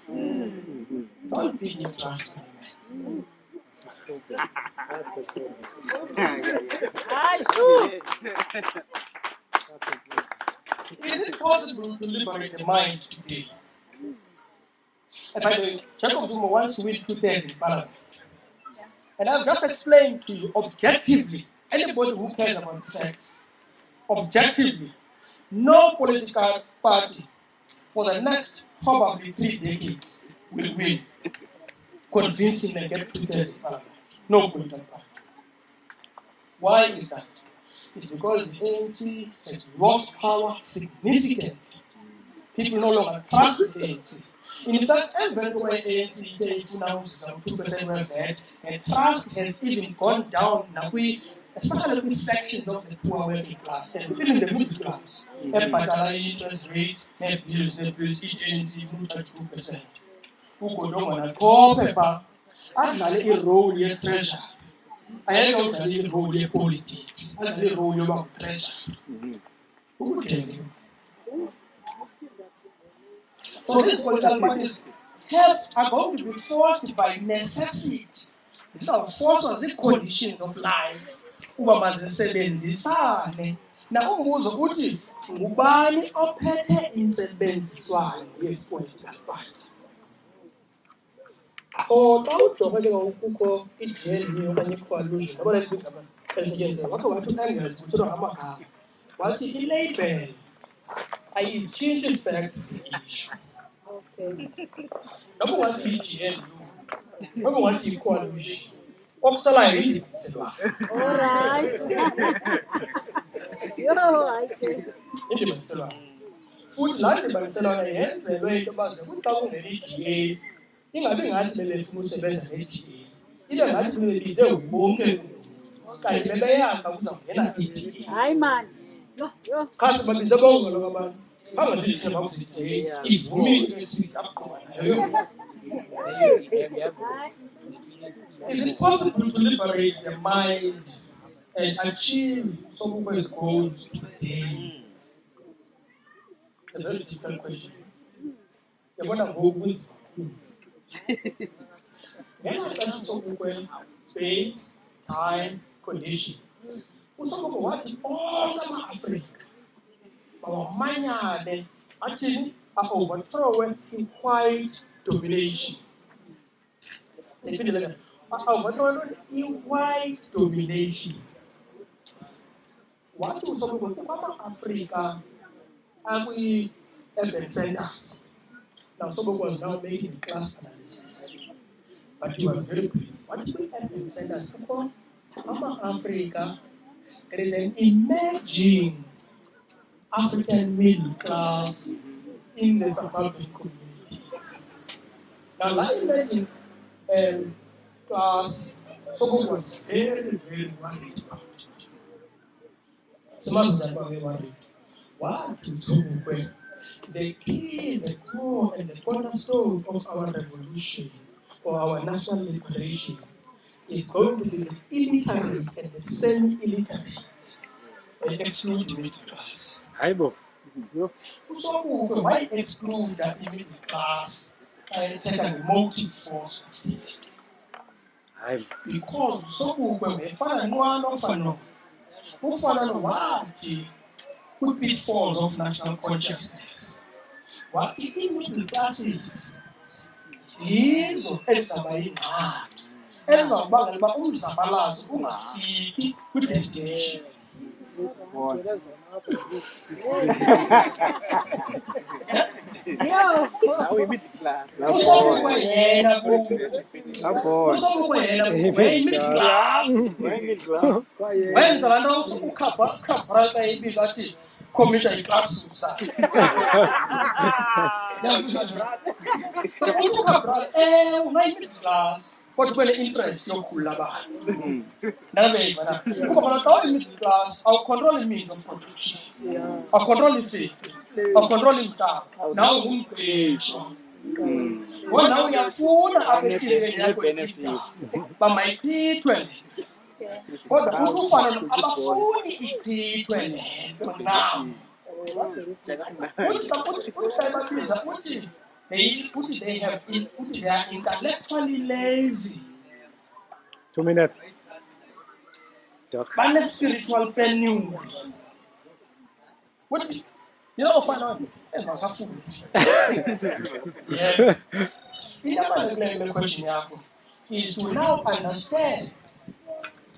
Don't pin your trust on a man. Is it possible to liberate the mind today? And by the way, Jacob Zuma wants to win 2/3 in Parliament. And I've just explained to you objectively, anybody who cares about the facts, objectively, no political party for the next probably 3 decades will win, convincing and get 2/3 in parliament. No political party. Why is that? It's because the ANC has lost power significantly. People no longer trust the ANC. In fact, even when the ANC takes now some 2% of that, and trust has even gone down now, especially with sections of the poor working class and even the middle class. But interest rates, bills, it ANC even touch 2%. Who could not want to call paper? I'm not a role yet treasure. I don't know the role of politics. I don't know the role of treasure. Who would tell you? So these political parties are going to be forced by necessity. These are forced the conditions of life. Uba mazisebenzisane. Na umbuzo uthi ngubani ophethe intsebenziswano ye-political party. Xa ujonga ke kukho i-DLE okanye i-coalition, yabona le gama elisetyenziswa wakho wathi uNengels kuthiwa ngamagama. Wathi i-label ayizitshintshi facts issue. Noba ungathi i-DLE, noba ungathi i-coalition, okusalayo indibaniselwano. Indibaniselwano. Futhi laa ndibaniselwano yenzelwe into yoba ze kuthi xa kungena i-DA, ingabi ngathi bebefuna usebenza ne-DA, ibe ngathi bebize wonke kanti bebeyazi ukuzawungena i-DA. Hayi mani. Khasi babize bonke lo abantu. Bangazithi bakuthi ivumile siqaqwa nayo. Is it possible to liberate the mind and achieve some of these goals today? A very different question. You want to go with space, time, condition. What all Africa, our manyade, actually, are overthrown in white domination. Overthrown in white domination. What do some of Africa are we urban centers? Now, someone was now making the class analysis, but you are very brief. What do we urban centers? Because Africa, there is an emerging African middle class in the suburban communities. Now, that emerging class, someone was very, very worried about it. Someone was very worried. What to someone? The key, the core, and the cornerstone of our revolution or our national liberation is going to be the illiterate and the semi-illiterate and exclude the middle class. So why exclude that middle class and take a motive force of the history? Because so when we find one of no, who find what the pitfalls of national consciousness. What the middle class is ezabayimali ezawubangela uba umzabalazo ungafiki kwi-destination. Usobukwe yena middle class wenza laa nto ukhapha xa ibiza athi khomisha iklasi sakhe. Uthi ukhabral unayi-middle class kodwa ube ne-interest yokukhulula abantu. Ndaveyiva na ukhabral xa uyi-middle class awucontrol i-means of production, awucontrol ifektri, awucontrol imhlaba, nawe ngumqeshwa. Wona uyafuna abethizeni yakho eTikTok bamayichithwe kodwa uthi ufana abafuni ichithwe le nto nam. They are intellectually lazy. 2 minutes. Doc. Spiritual penury. What? You know, yeah. The question is to now understand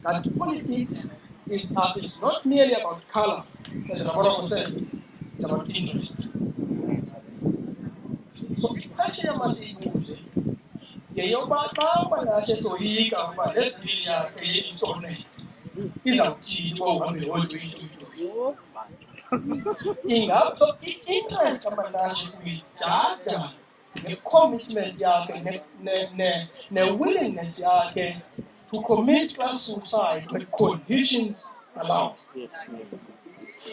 that politics is not merely about color, as Abraham said, it's about interest. So i-question masiyibuze yeyokuba xa kwanahle soyika uba le bhili yakhe yelitsone izawuthini kohambe hoyitoyitoyito. Ingaba so i-interest amanashi kuyijaja ne-commitment yakhe ne-willingness yakhe to commit class suicide when conditions allow.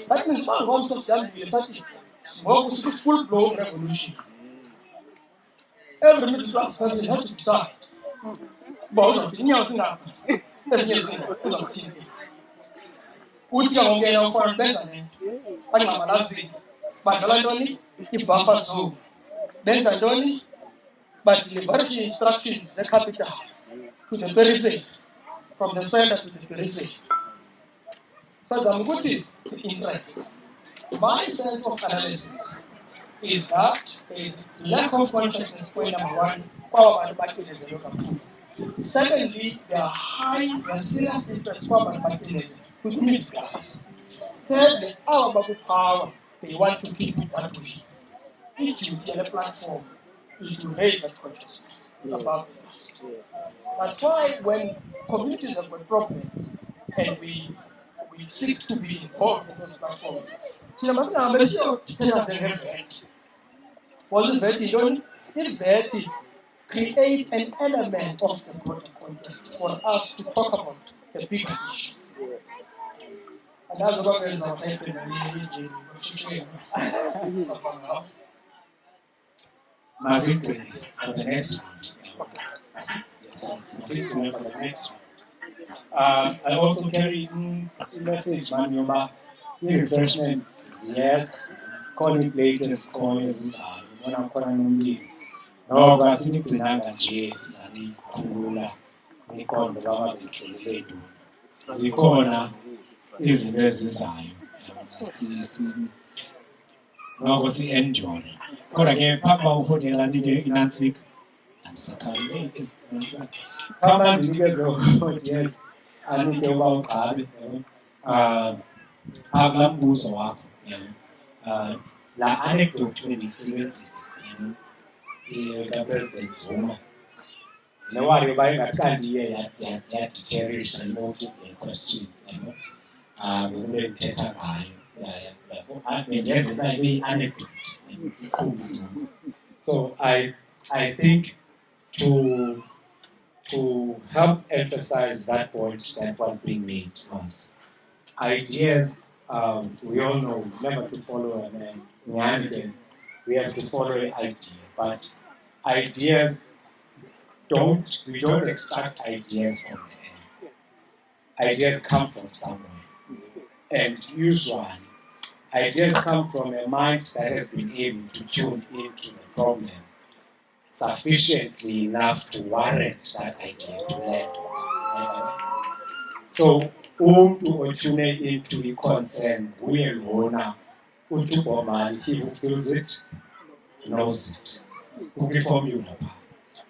That means one wants to say full-blown revolution. Every middle class person has to decide. But for better, buffer zone. But liberty instructions, the capital to the periphery, from the center to the periphery. So the interest. My sense of analysis is that there is lack of consciousness, point number one, power manufacturing. Secondly, there are serious interests power manufacturing with middle class. Thirdly, our power, they want to keep it that way. If you get a platform, it will raise that consciousness about the past. That's why when communities have a problem and we seek to be involved in those platforms, was it very it create an element of the broader context for us to talk about the bigger issue. And that's what we're happening. Mazingcine for the next round. Mazingcine for the next round. I also carry a message, man, yoba refreshments, yes, calling latest scholars, bona khona nomlilo. Noko asinigcinanga nje sizanikhulula niqondo kwababethule beduni. Zikhona izinto ezizayo. Noko si-enjoy. Kodwa ke papa uhotel andike inansika andisakhali papa ndinikeze uhotel andike uba ugqabe akulaa mbuzo wakho laa anecdote bendiyisebenzisa kapresident Zuma ndinewari yoba ingathi kanti iye yaditerisha inothi question ngokube ndithetha ngayo bendenza uba ibe yi-anecdote. So I think to help emphasize that point that was being made was ideas. We all know never to follow a man. We have to follow an idea, but ideas we don't extract ideas from the air. Ideas come from somewhere, and usually ideas come from a mind that has been able to tune into the problem sufficiently enough to warrant that idea to land on. So, to tune into the concern, we alone, he who feels it, knows it. Cookie formula.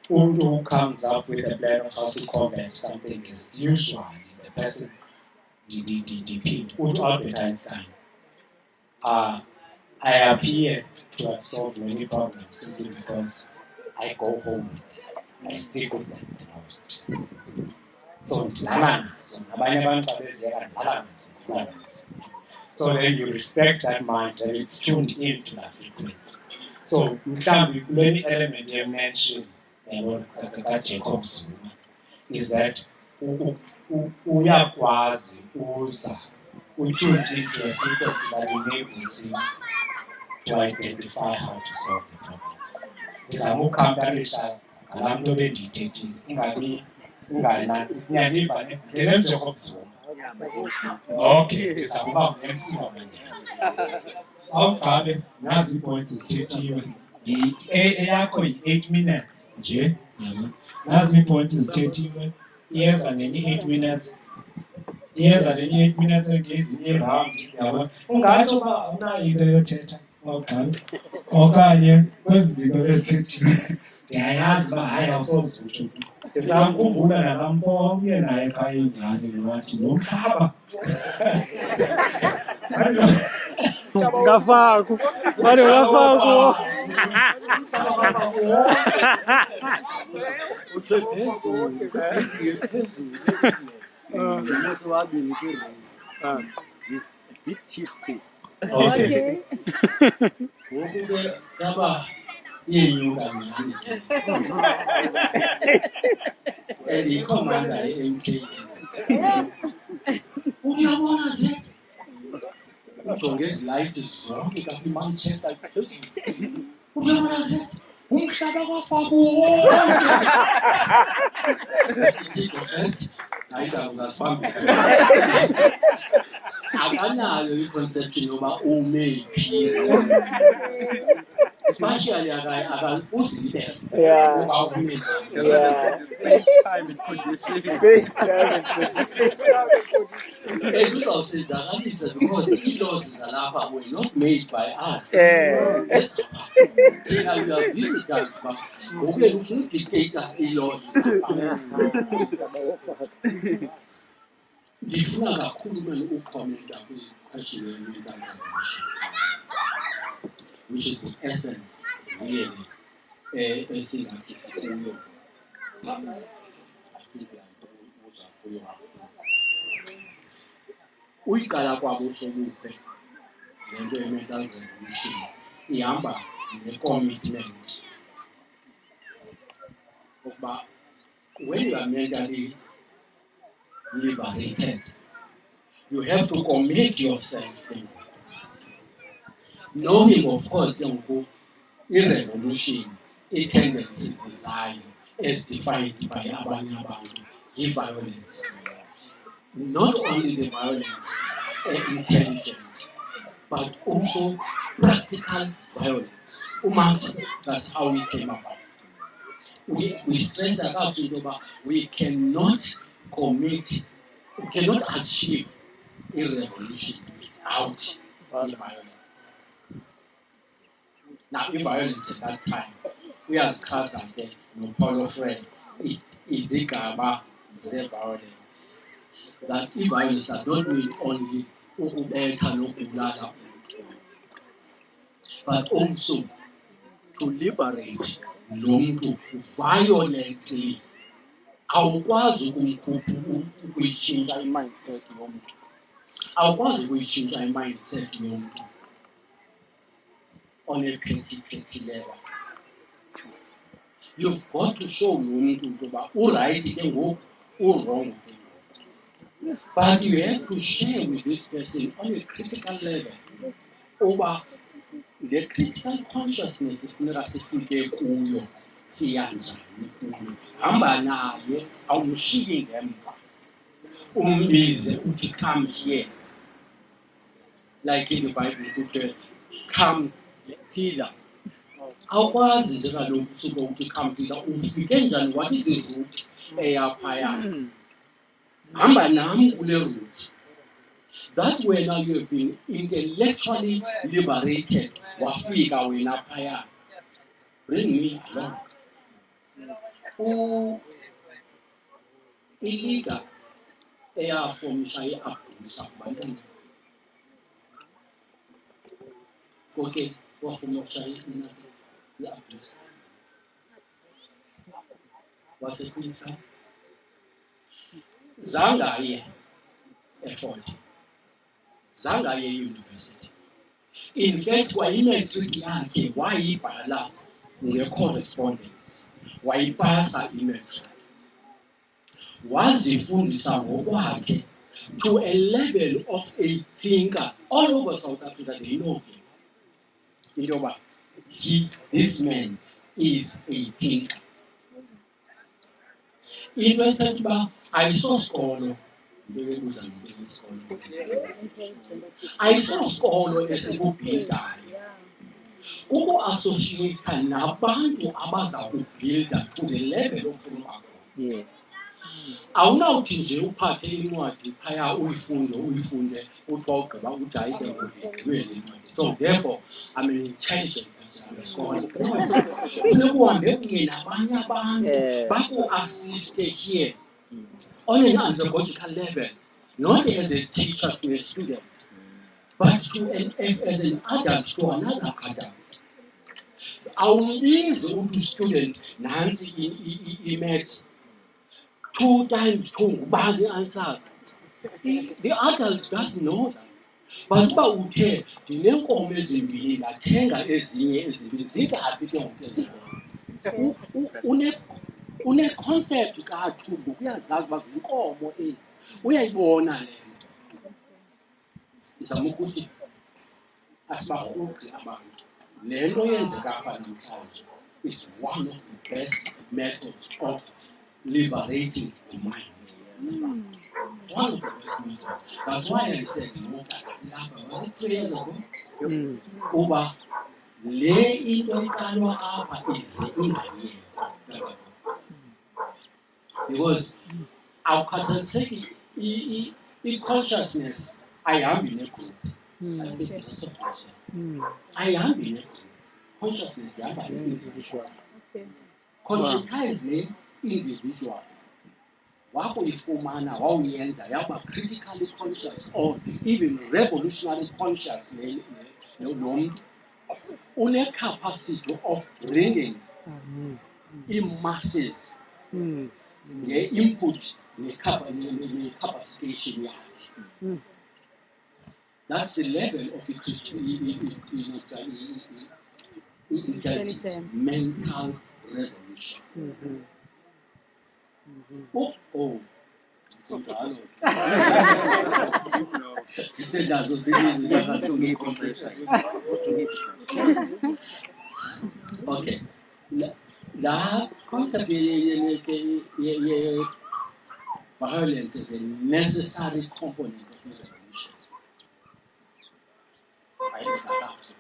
Who comes up with a plan of how to combat something is usually the person, the Albert Einstein. I appear to have solved many problems simply because I go home with them. I stick with them the most. So then you respect that mind and it's tuned into that frequency. So many element you mentioned Jacob Zuma is that uyakwazi uza tuned into a frequency that enables him to identify how to solve the problems. Ndizamukhamtarisha ngalaa nto bendiyithethile ingabi ungayilansi niyaniva ne ndinel Jacob Zuma. Okay, ndizakuba ngu-MC wamanyana. Awugqabe nazi ii-points zithethiwe. Eyakho yi-8 minutes nje, yabo. Nazi ii-points zithethiwe. Iyeza nenye 8 minutes. Iyeza nenye 8 minutes ngezinye iround, yabo. Ungatsho uba awunayo into yothetha awugqabe. Okanye kwezi zinto ezithethiwe ndiyayazi uba hayi awusozutsho tu. Ndisakhumbula nalaa mfo wawuye naye phaa eNgilane wathi nomhlaba. Ngafaku. Wale ngafaku. He's a bit tipsy. Okay. Ngoku-ke yaba iyinyuka nyhani and ikhomanda ye-MKN. Uyabona zethu ujonge ezilayithi zonke kaphi Manchester phezulu. Uyabona zethu umhlaba kwafaku wonke. Ayidaba uzasibambisa. Akanayo i-conception yoba umephi. Especially uzilibele. Yeah. Uba ume. Yeah. Space-time and conditions. Space-time and conditions. Kuzawusenzakalisa because ii-laws zalapha were not made by us. Thina we are visitors, but ngoku ufuna udictator ii-laws. Ndifuna kakhulu manje ukhomenta kwi-question ye-mental, which is the essence really esingathi sikuyo. Uyiqala kwabo sobukhe lento ye-mental revolution ihamba ne-commitment ukuba when you are mentally liberated, you have to commit yourself in knowing, of course, i-revolution, i-tendencies zayo as defined by abanye abantu, i-violence. Not only the violence intelligent, but also practical violence. That's how we came about. We stress about it, but we cannot achieve a revolution without violence. Now, violence at that time, we as Kazan, Paulo Frey, is the violence. That violence does not mean only but also to liberate Lomtu violently. Awukwazi ukuyishintsha i-mindset yomuntu. Awukwazi ukuyishintsha i-mindset yomuntu on a petty level. You've got to show umuntu ukuba uright ke ngoku, wrong ke ngoku. But you have to share with this person on a critical level. Over the critical consciousness funeka sifike kuyo. Siyanjani kuyo. Hamba naye awumshiyi ngemva. Umbize uthi come here. Like in the Bible kuthiwe come hither. Awukwazi nje kaloku usuke uthi come hither. Ufike njani, what is the route eyaphaya? Hamba nami kule route. That way now you have been intellectually liberated. Wafika wena phaya. Bring me along. Iliga eyafomisha i-Abdusa kubantwana. Foke wafomisha i-Abdusa. Wasekwisa. Zangaye e-Fort. Zangaye University. In fact, kwa i-matric yakhe wayibhala nge-correspondence. Wayipasa i-matric. Wazifundisa ngokwakhe to a level of a thinker all over South Africa. They know him. You know what? This man is a thinker. Even that, I saw Skolo. I saw Skolo as a good builder. Who associate nabantu abaza kubuilda to the level of Rumako. Awunawuthi nje uphathe incwadi phaya uyifunde uthoga udayike ngokugcwele. So therefore I'm an intelligent person. Funeka uhambe kunye nabanye abantu baku-assiste here on an andragogical level, not as a teacher to a student. But to as an adult to another adult, awubizi umuntu student nansi i-maths 2 times 2 ubani answer. The adult doesn't know that. But uba uthe ndineenkomo ezimbini ndathenga ezinye ezimbini zingaphi ke ngoku une-concept kaThumbu uyazazi uba zinkomo ezi uyayibona le nto. Ndizama ukuthi asibarhuqi abantu. Le nto yenzeka apha namhlanje is one of the best methods of liberating the minds. One of the best methods. That's why I said, was it 3 years ago? Uba le into iqalwa apha ize ingayekho. Because awukhathaliseki i-consciousness ayihambi negroup. I think that's a question. Ayihambi negroup. Consciousness ihamba ne-individual. Conscientize le individual. Wakho ifumana wawuyenza yaba critically conscious or even revolutionary conscious lo muntu une-capacity of bringing i-masses nge-input ne-capacitation yakhe. That's the level of intelligence, mental revolution. Oh. Sinjalo. Sisendazo zininzi bangathungi compression. Okay. La concept ye violence is a necessary component of the revolution. I think that.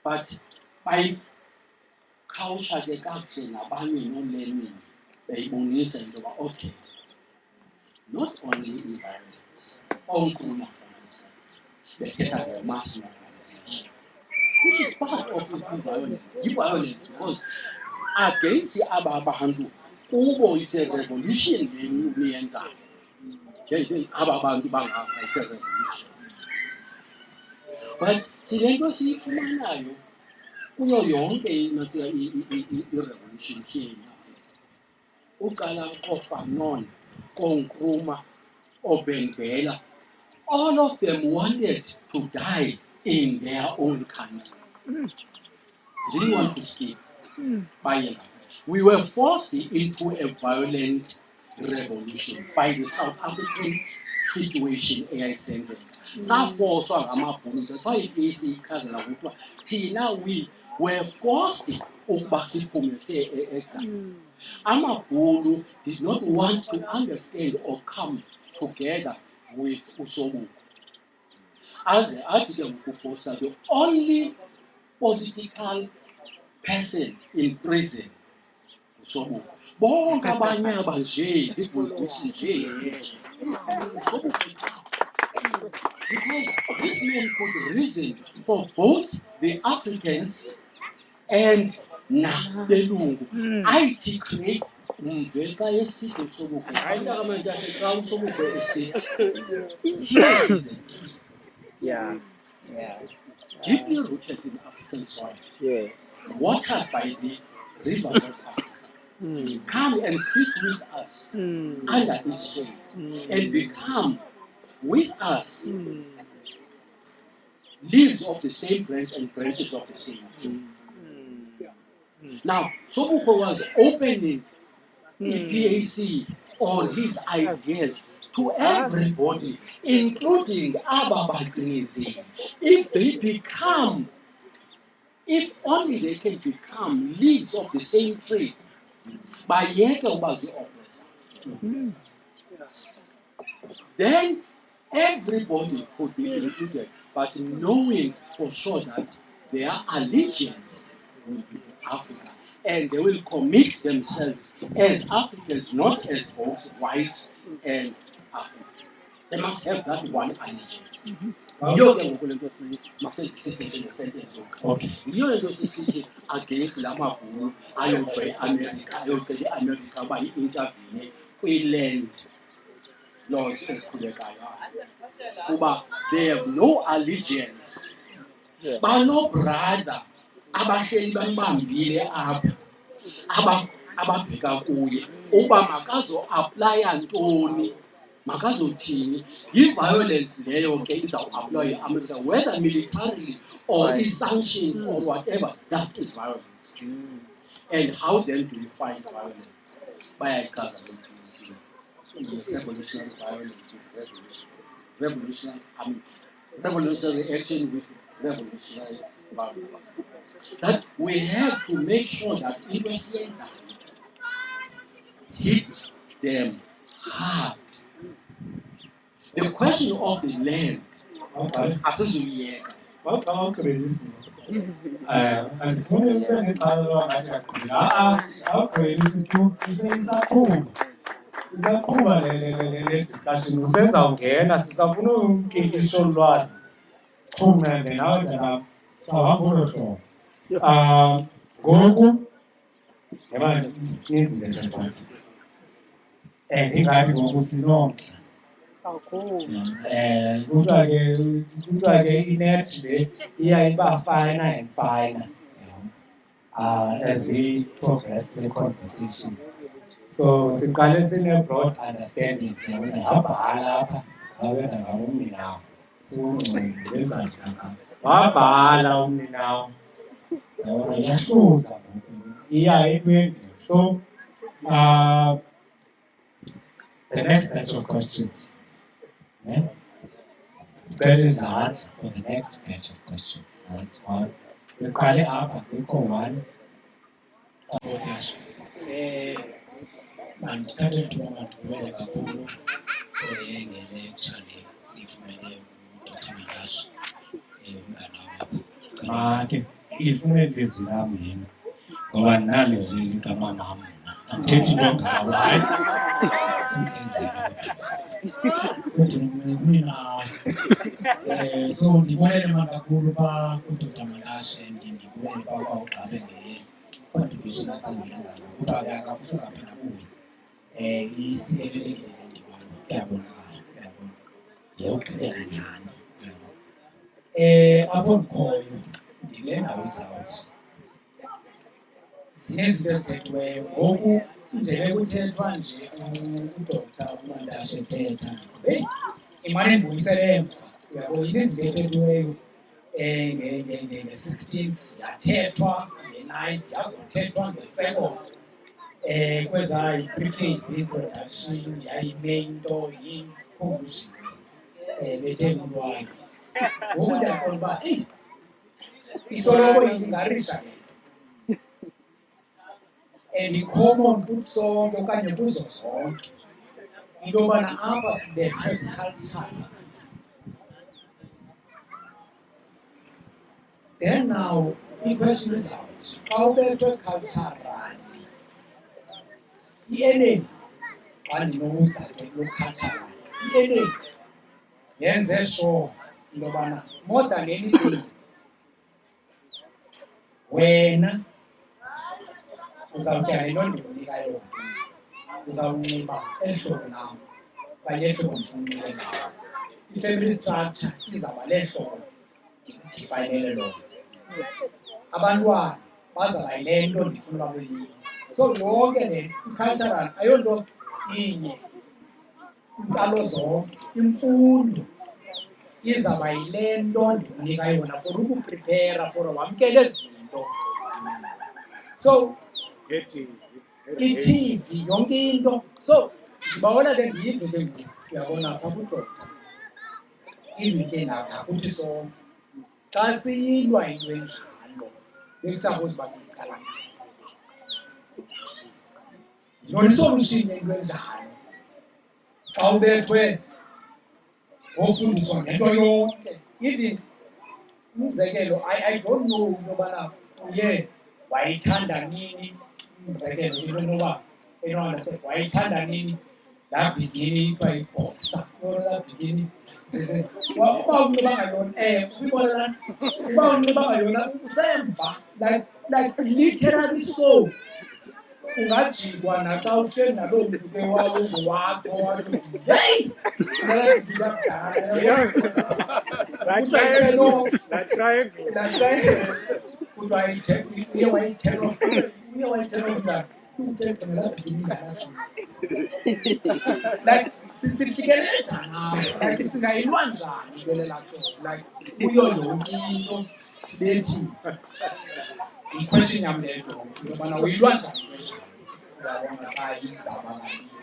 But by culture ke kakuhle nabanye nolearning beyibonisa into yoba okay, not only environments, onkuna for instance, bethetha nge-mass mobilization, which is part of the violence because against aba bantu kubo it's a revolution niyenzayo. Aba bantu bangapha it's a revolution. But silento siyifumanayo kuyo yonke i-revolution here in Africa. Uqala koFanon, koNkrumah, oBendela, all of them wanted to die in their own country. They didn't want to escape. We were forced into a violent revolution by the South African situation eyayisenzeka. Safoswa ngamabhulu. That's why ibisi ichazela ukuthi thina we were forced ukuba siphume exile. Amabhulu did not want to understand or come together with uSobukwe. As the only political person in prison, uSobukwe. Bonke abanye abanje zivukusi nje. Because this man could reason for both the Africans and Belungu. IT create umveka yesitho Sobukwe. Ayindakamanje aseqala uSobukwe esithi. Yeah. Deeply rooted in African soil. Yes. Watered by the rivers of Africa. Come and sit with us under its shade and become with us leaves of the same branch and branches of the same tree. Now, Sobukwe was opening the PAC or his ideas to everybody, including Ababagrizi. If only they can become leaves of the same tree, by Yeke was the oppressors. Then everybody could be included, but knowing for sure that their allegiance will be Africa, and they will commit themselves as Africans, not as both whites and Africans. They must have that one allegiance. Okay. Against Lamabulu, America by intervene, we land. laws eziqhubekayo kuba they have no allegiance banobrother abahleli bambambile apha ababheka kuye uba makazo-aplaya ntoni makazothini yi-violence leyo ke izawuaplaya i-America whether militarily or i-sanctions or whatever that is violence. And how then do you fight violence? Bayayichaza revolutionary violence with revolutionary action with revolutionary violence. That we have to make sure that interest hits them hard. The question of the land, andifuni ube neqalo ngathi aqhubile awugqibelisi tu isaqhuba le discussion usezawungena sisafuna umkikisho olwazi chumende nawe ntanam sawuhamba olo hlobo ngoku yeba ninzi le nto ndingathi ngoku sinomdla kuthiwa ke inet le iya iba finer and finer as we progress the conversation. So siqale sine-broad understanding siyabona yabhala apha awena ngabo umninawo siwungcwenza njani wabhala umninawo yabona yahluza iya entweni. So the next batch of questions. Yeah. That is hard for the next batch of questions. That's one. We call it up. We call one. Mandithathe ithuba mandibulele kakhulu ngelecture le siyifumene uDr. Mantashe umngane wami. Ke ifune lizwi lami yini ngoba nalizwi likamama mna amthethi into ngawo hayi simenzela kodwa mina so ndibonele makakhulu ba uDr. Mantashe ndibonele kwa uqabe nge-contribution asengiyenza ukuthi akakusengaphinda kuye isikelelekile le ndibona kuyabonakala uyabona yewuqhubeka nyani uyabona apho ngikhoyo ndile ndawo izawuthi zinezinto ezithethiweyo ngoku njele kuthethwa nje uDr. Mantashe ethetha imane ndibuyisele emva uyabona inezinto ethethiweyo nge-16th yathethwa nge-9th yazothethwa nge-2nd kweza i-preface introduction yayi-main nto yi-conclusions bethe ngulwayo ngoku ndiyaqonda uba isoloko ingarisha le nto and i-common kusonke okanye kuzo zonke into yobana apha sibethwe culture. Then now i-question is out xa ubethwe culturally i-enemy xa ndinowuza ke lo-culturally i-enemy yenze sure into yobana more than anything wena uzawutya le nto ndikunika yona uzawunxiba ehlobo nam okanye ehlobo ndifunile ngawo i-family structure izawuba lehlobo ndifanele lona abantwana bazawuba yile nto ndifuna babeyiyo. So yonke le i-cultural ayonto inye inkalo zonke imfundo izawuba yile nto ndikunika yona for ukuprepara for wamkele zinto. So i-TV yonke into so ndibawona ke ndiyive ke ngoku uyabona apha kuDr. Ivike nakuthi sonke xa siyilwa into enjalo bekusaphose uba siyiqala yona isolution yento enjalo xa ubethwe ngofundiswa ngento yonke even umzekelo I don't know into yobana uye wayithanda nini umzekelo into enoba enounderstand wayithanda nini laa bikini ithiwa yibhoxa laa bikini uba unxiba ngayona ubibona uba unxiba ngayona usemva like literally so ungajikwa naxa uhleli naloo mntu ke wakho wathi yeyi uye wayi-turn off like sifikelela njani like singayilwa njani ibelela hlobo like kuyo yonke into sibethi iquestion yam le nto intobana uyilwa njani enjani uyabona xa izaba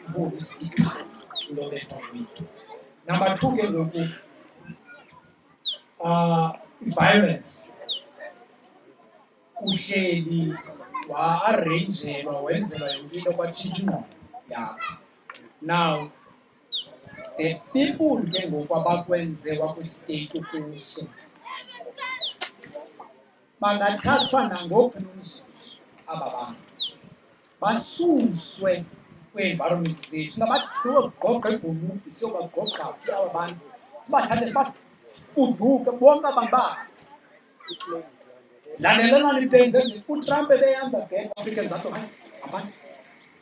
ibonisikhani into bethwa kwethu. Number 2 ke ngoku violence uhleli wa-arrangelwa wenzelwa yonke into kwatshintsha ingqondo yakho. Now the people ke ngoku abakwenze wakwistate ukuso bangathathwa nangophi umzuzu aba bantu basuswe kwii-environment zethu siyogqogqa ebhulupi siyobagqogqa phi aba bantu sibathathe sibafuduke bonke abantu babo zilandelelana ipenze nje uTrump ebeyenza ke Afrika zathi hayi abantu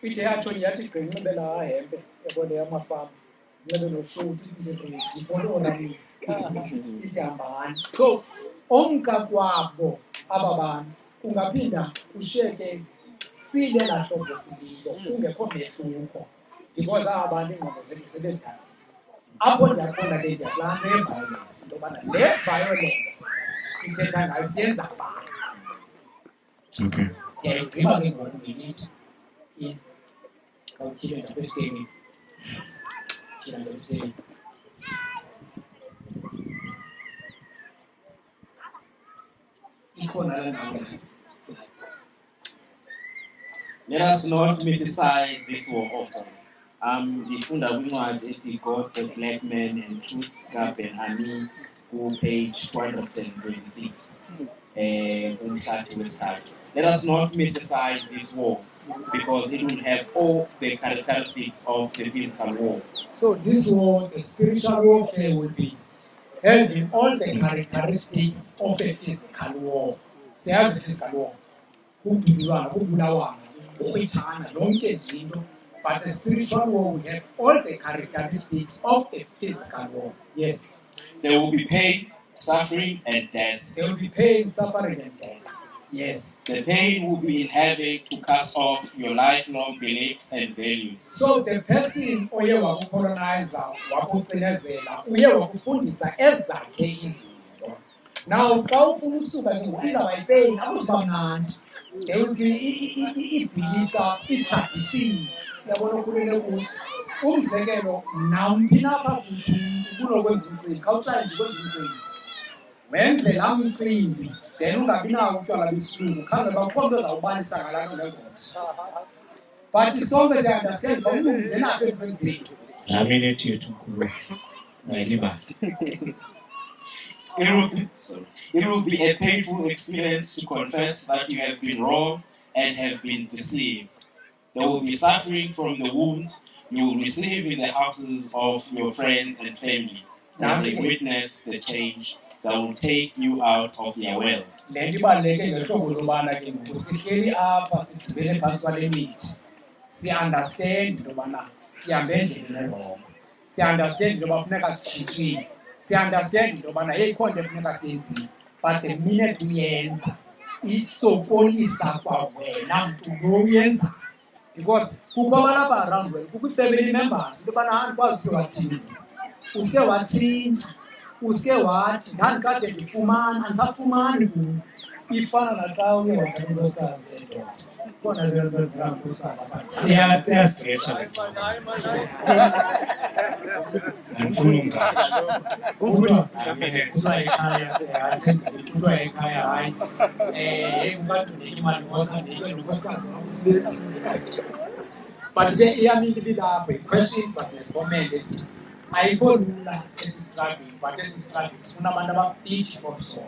ide yatsho yathi gqinqibela ahembe yabona yamafama nebe noshoti ifolora idambani so onka kwabo aba bantu ungaphinda usheke sile lahlobo sililo kungekho mehluko because aba bantu ingqondo zethu sebezithatha apho ndiyaqonda ke ndiyakulaa ne-violence into yobana le violence sithetha ngayo siyenza abantu. Okay. Ndiyayigqiba ke ngoku ngelithi kawutyhile ndakwesiteni tyhila ndakwesiteni ikhona le ndawo. Let us not mythicize this war also. Ndifunda kwincwadi ethi God, the Black Man and Truth kaBen-Ami ku-page 226 umhlathi wesithathu. Let us not mythicize this war because it will have all the characteristics of the physical war. So this war, the spiritual warfare will be having all the characteristics of a physical war. Siyazi i-physical war, ukudulwana, ukubulawana, ukwithana, yonke nje into. But the spiritual war will have all the characteristics of the physical war. Yes. There will be pain, suffering, and death. There will be pain, suffering, and death. Yes. The pain will be in having to cast off your lifelong beliefs and values. So the person oye wakucolonizer, wakucinezela, uye wakufundisa ezakhe izinto. Now, xa ufuna usuka ke ngoku izawuba yipain, akuzuba mnandi. There will be i-beliefs, i-traditions, yabona okhulele kuzo. Umzekelo, nawumphi na apha kunokwenza umcimbi, khawuhlale nje kwenza umcimbi. Wenze laa mcimbi, then ungabi nawo utywala besilungu, khange bakho nto ezawubalisa ngalaa nto nengozi. But sonke siya-understand uba umntu ungena apha entweni zethu. Laa minute yethu nkulu ungayilibali. It will be a painful experience to confess that you have been wrong and have been deceived. There will be suffering from the wounds you will receive in the houses of your friends and family as they witness the change that will take you out of their world. Le nto ibaluleke ngehlobo lobana ke ngoku sihleli apha sigqibele phantsi kwale mithi siya-understand into yobana sihambe endleleni erongo, siya-understand into yoba funeka sitshitshile, siya-understand into yobana yeyikho nto efuneka siyenzile, but the minute uyenza isokolisa kwawena mntu lo uyenzayo because kukho abantu around wena, kukho i-family members into yobana andikwazi usewathini, usewatshintsha, uske wathi ndandikade ndifumana andisafumani kulo. Ifana naxa uye wathatha unkosikazi endoda khona le nto ezikankosikazi Iyastretcha le nto. Andifuni ungatsho. kuthiwa ekhaya kuthiwa ekhaya hayi kungadundeki imali ngosa ndikwe nonkosikazi but ke iyamile bilapho i-question was a comment ethi ayikho lula esi struggle but esi struggle sifuna abantu abafit for sona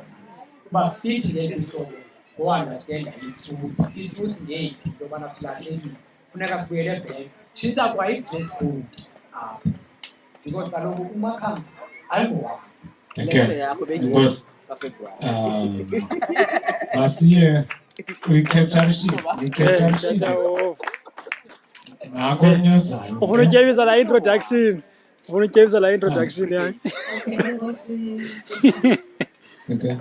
uba fit le nto ihlobo ngo-understanda i-truth ngeyiphi into yobana silahlekile funeka sibuyele back tshintsha kwa i-dress code apha because kaloku umakhamzi ayingowakho. Because masiye kwi-capture sheet. Nako umnyozayo. Ufuna utyebisa la introduction. Ufuna utyebisa la introduction yakhe. Okay.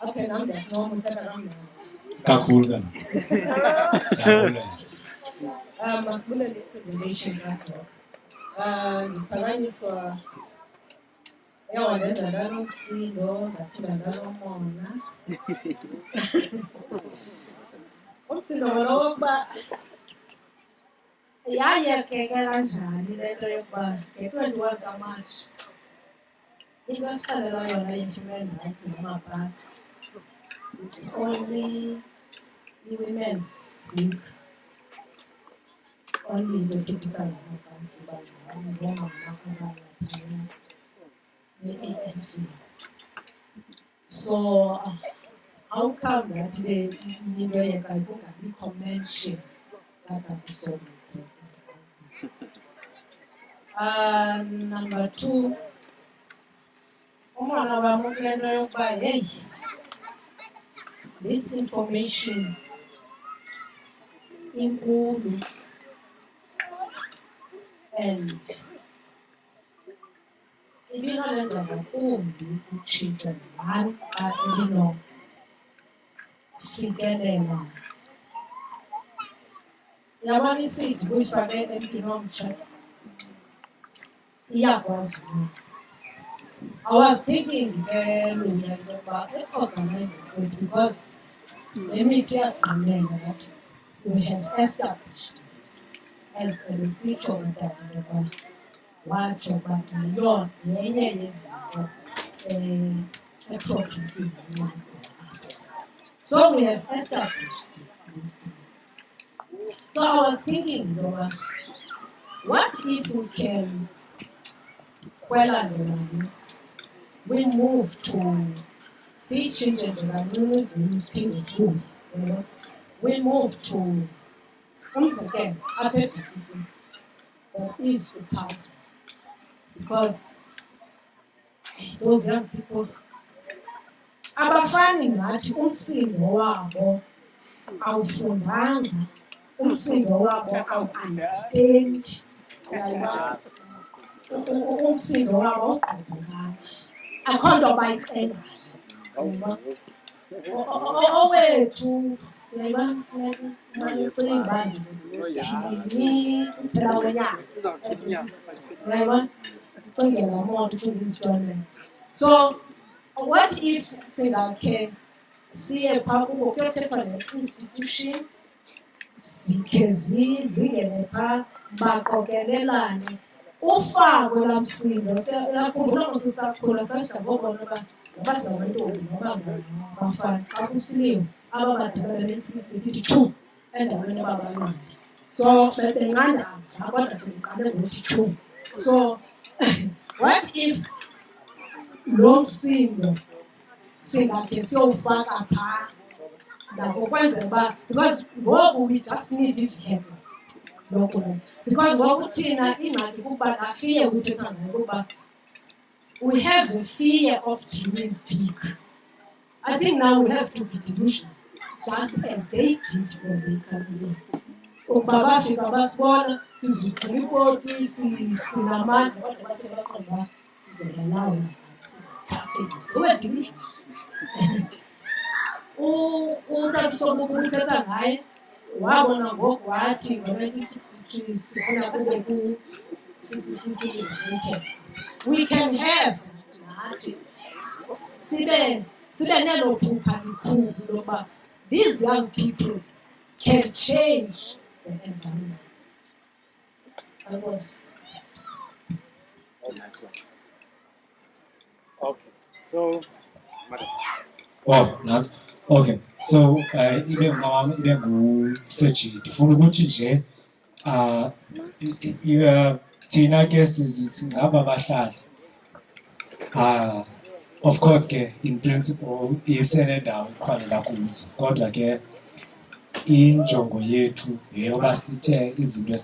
Okay, nam ndiyakuncoma uthetha kamnandi. Kakhulu kana. Ndiyabulela. Masibulele i-presentation kaDoc. Ndiphakanyiswa eyawandenza ndanomsindo ndaphinda ndanomona. Umsindo wona wokuba yayekeke kanjani le nto yokuba nge-21 kaMatshi into esirhalela yona i-human rights namabhasi, it's only i-women's week. Only into ethethisa ngamabhasi ne-ANC. So how come that into eyeka kungabikho mention kaDakiso? Number 2, umona wam kule nto yokuba hey, this information inkulu and ibinolenza ngakumbi utshintsho ngani xa ibinofikelela. Yabona isidi kuyifake emntwini omtsha iyakwazi ukuba. I was thinking Luya about organizing food because the media that we have established this as a research that watsho bakiyo yenye yezinto progressive ones. So we have established this thing. So I was thinking, what if we can we move to see children in school, we move to once again BCC that is to pass, because those young people abafani ngathi umsindo wabo awufundanga, umsindo wabo awu-understand, umsindo wabo awuqondakala, akho nto bayicengayo. Owethu uyayibona funeka umalicinga ibandi phela kwenyanga, uyayibona ucingela moto ucinga izitolement. So what if singakhe siye phaa kubo kuyothethwa ne-institution zikhe zingene phaa baqokelelane ufakwe laa msindo. Uyakhumbula ngoku sisakhula sahlala ngobona uba noba singamantombi noba ngabafana xa kusiliwe aba badala besithi chu endaweni ababalwana. So benganamva kodwa sebeqale ngokuthi chu. So what if lo msindo singakhe siyowufaka phaa nakokwenzela uba, because ngoku we just need if lokho, because ngoku thina ingxaki kukuba afiye ukuthetha ngayo ukuba we have a fear of dreaming big. I think now we have to be delusional, just as they did when they come here. Ukuba bafika basibona sizigcina ikoti sinamandla kodwa bafika baqonda uba sizolalawo sizothatha delusional. Utata uSobuku uthetha ngaye wabona ngoku wathi ngo-1963 sifuna kube we can have nathi sibe nelo phupha likhulu loba these young people can change the environment. That was nice one. Okay, so Oh, that's okay. So ibe mama ibe nguseji ndifuna ukuthi nje thina ke singaba bahlali of course ke in principle isenendawo ikhwalela kuzo, kodwa ke injongo yethu yeyoba sithe izinto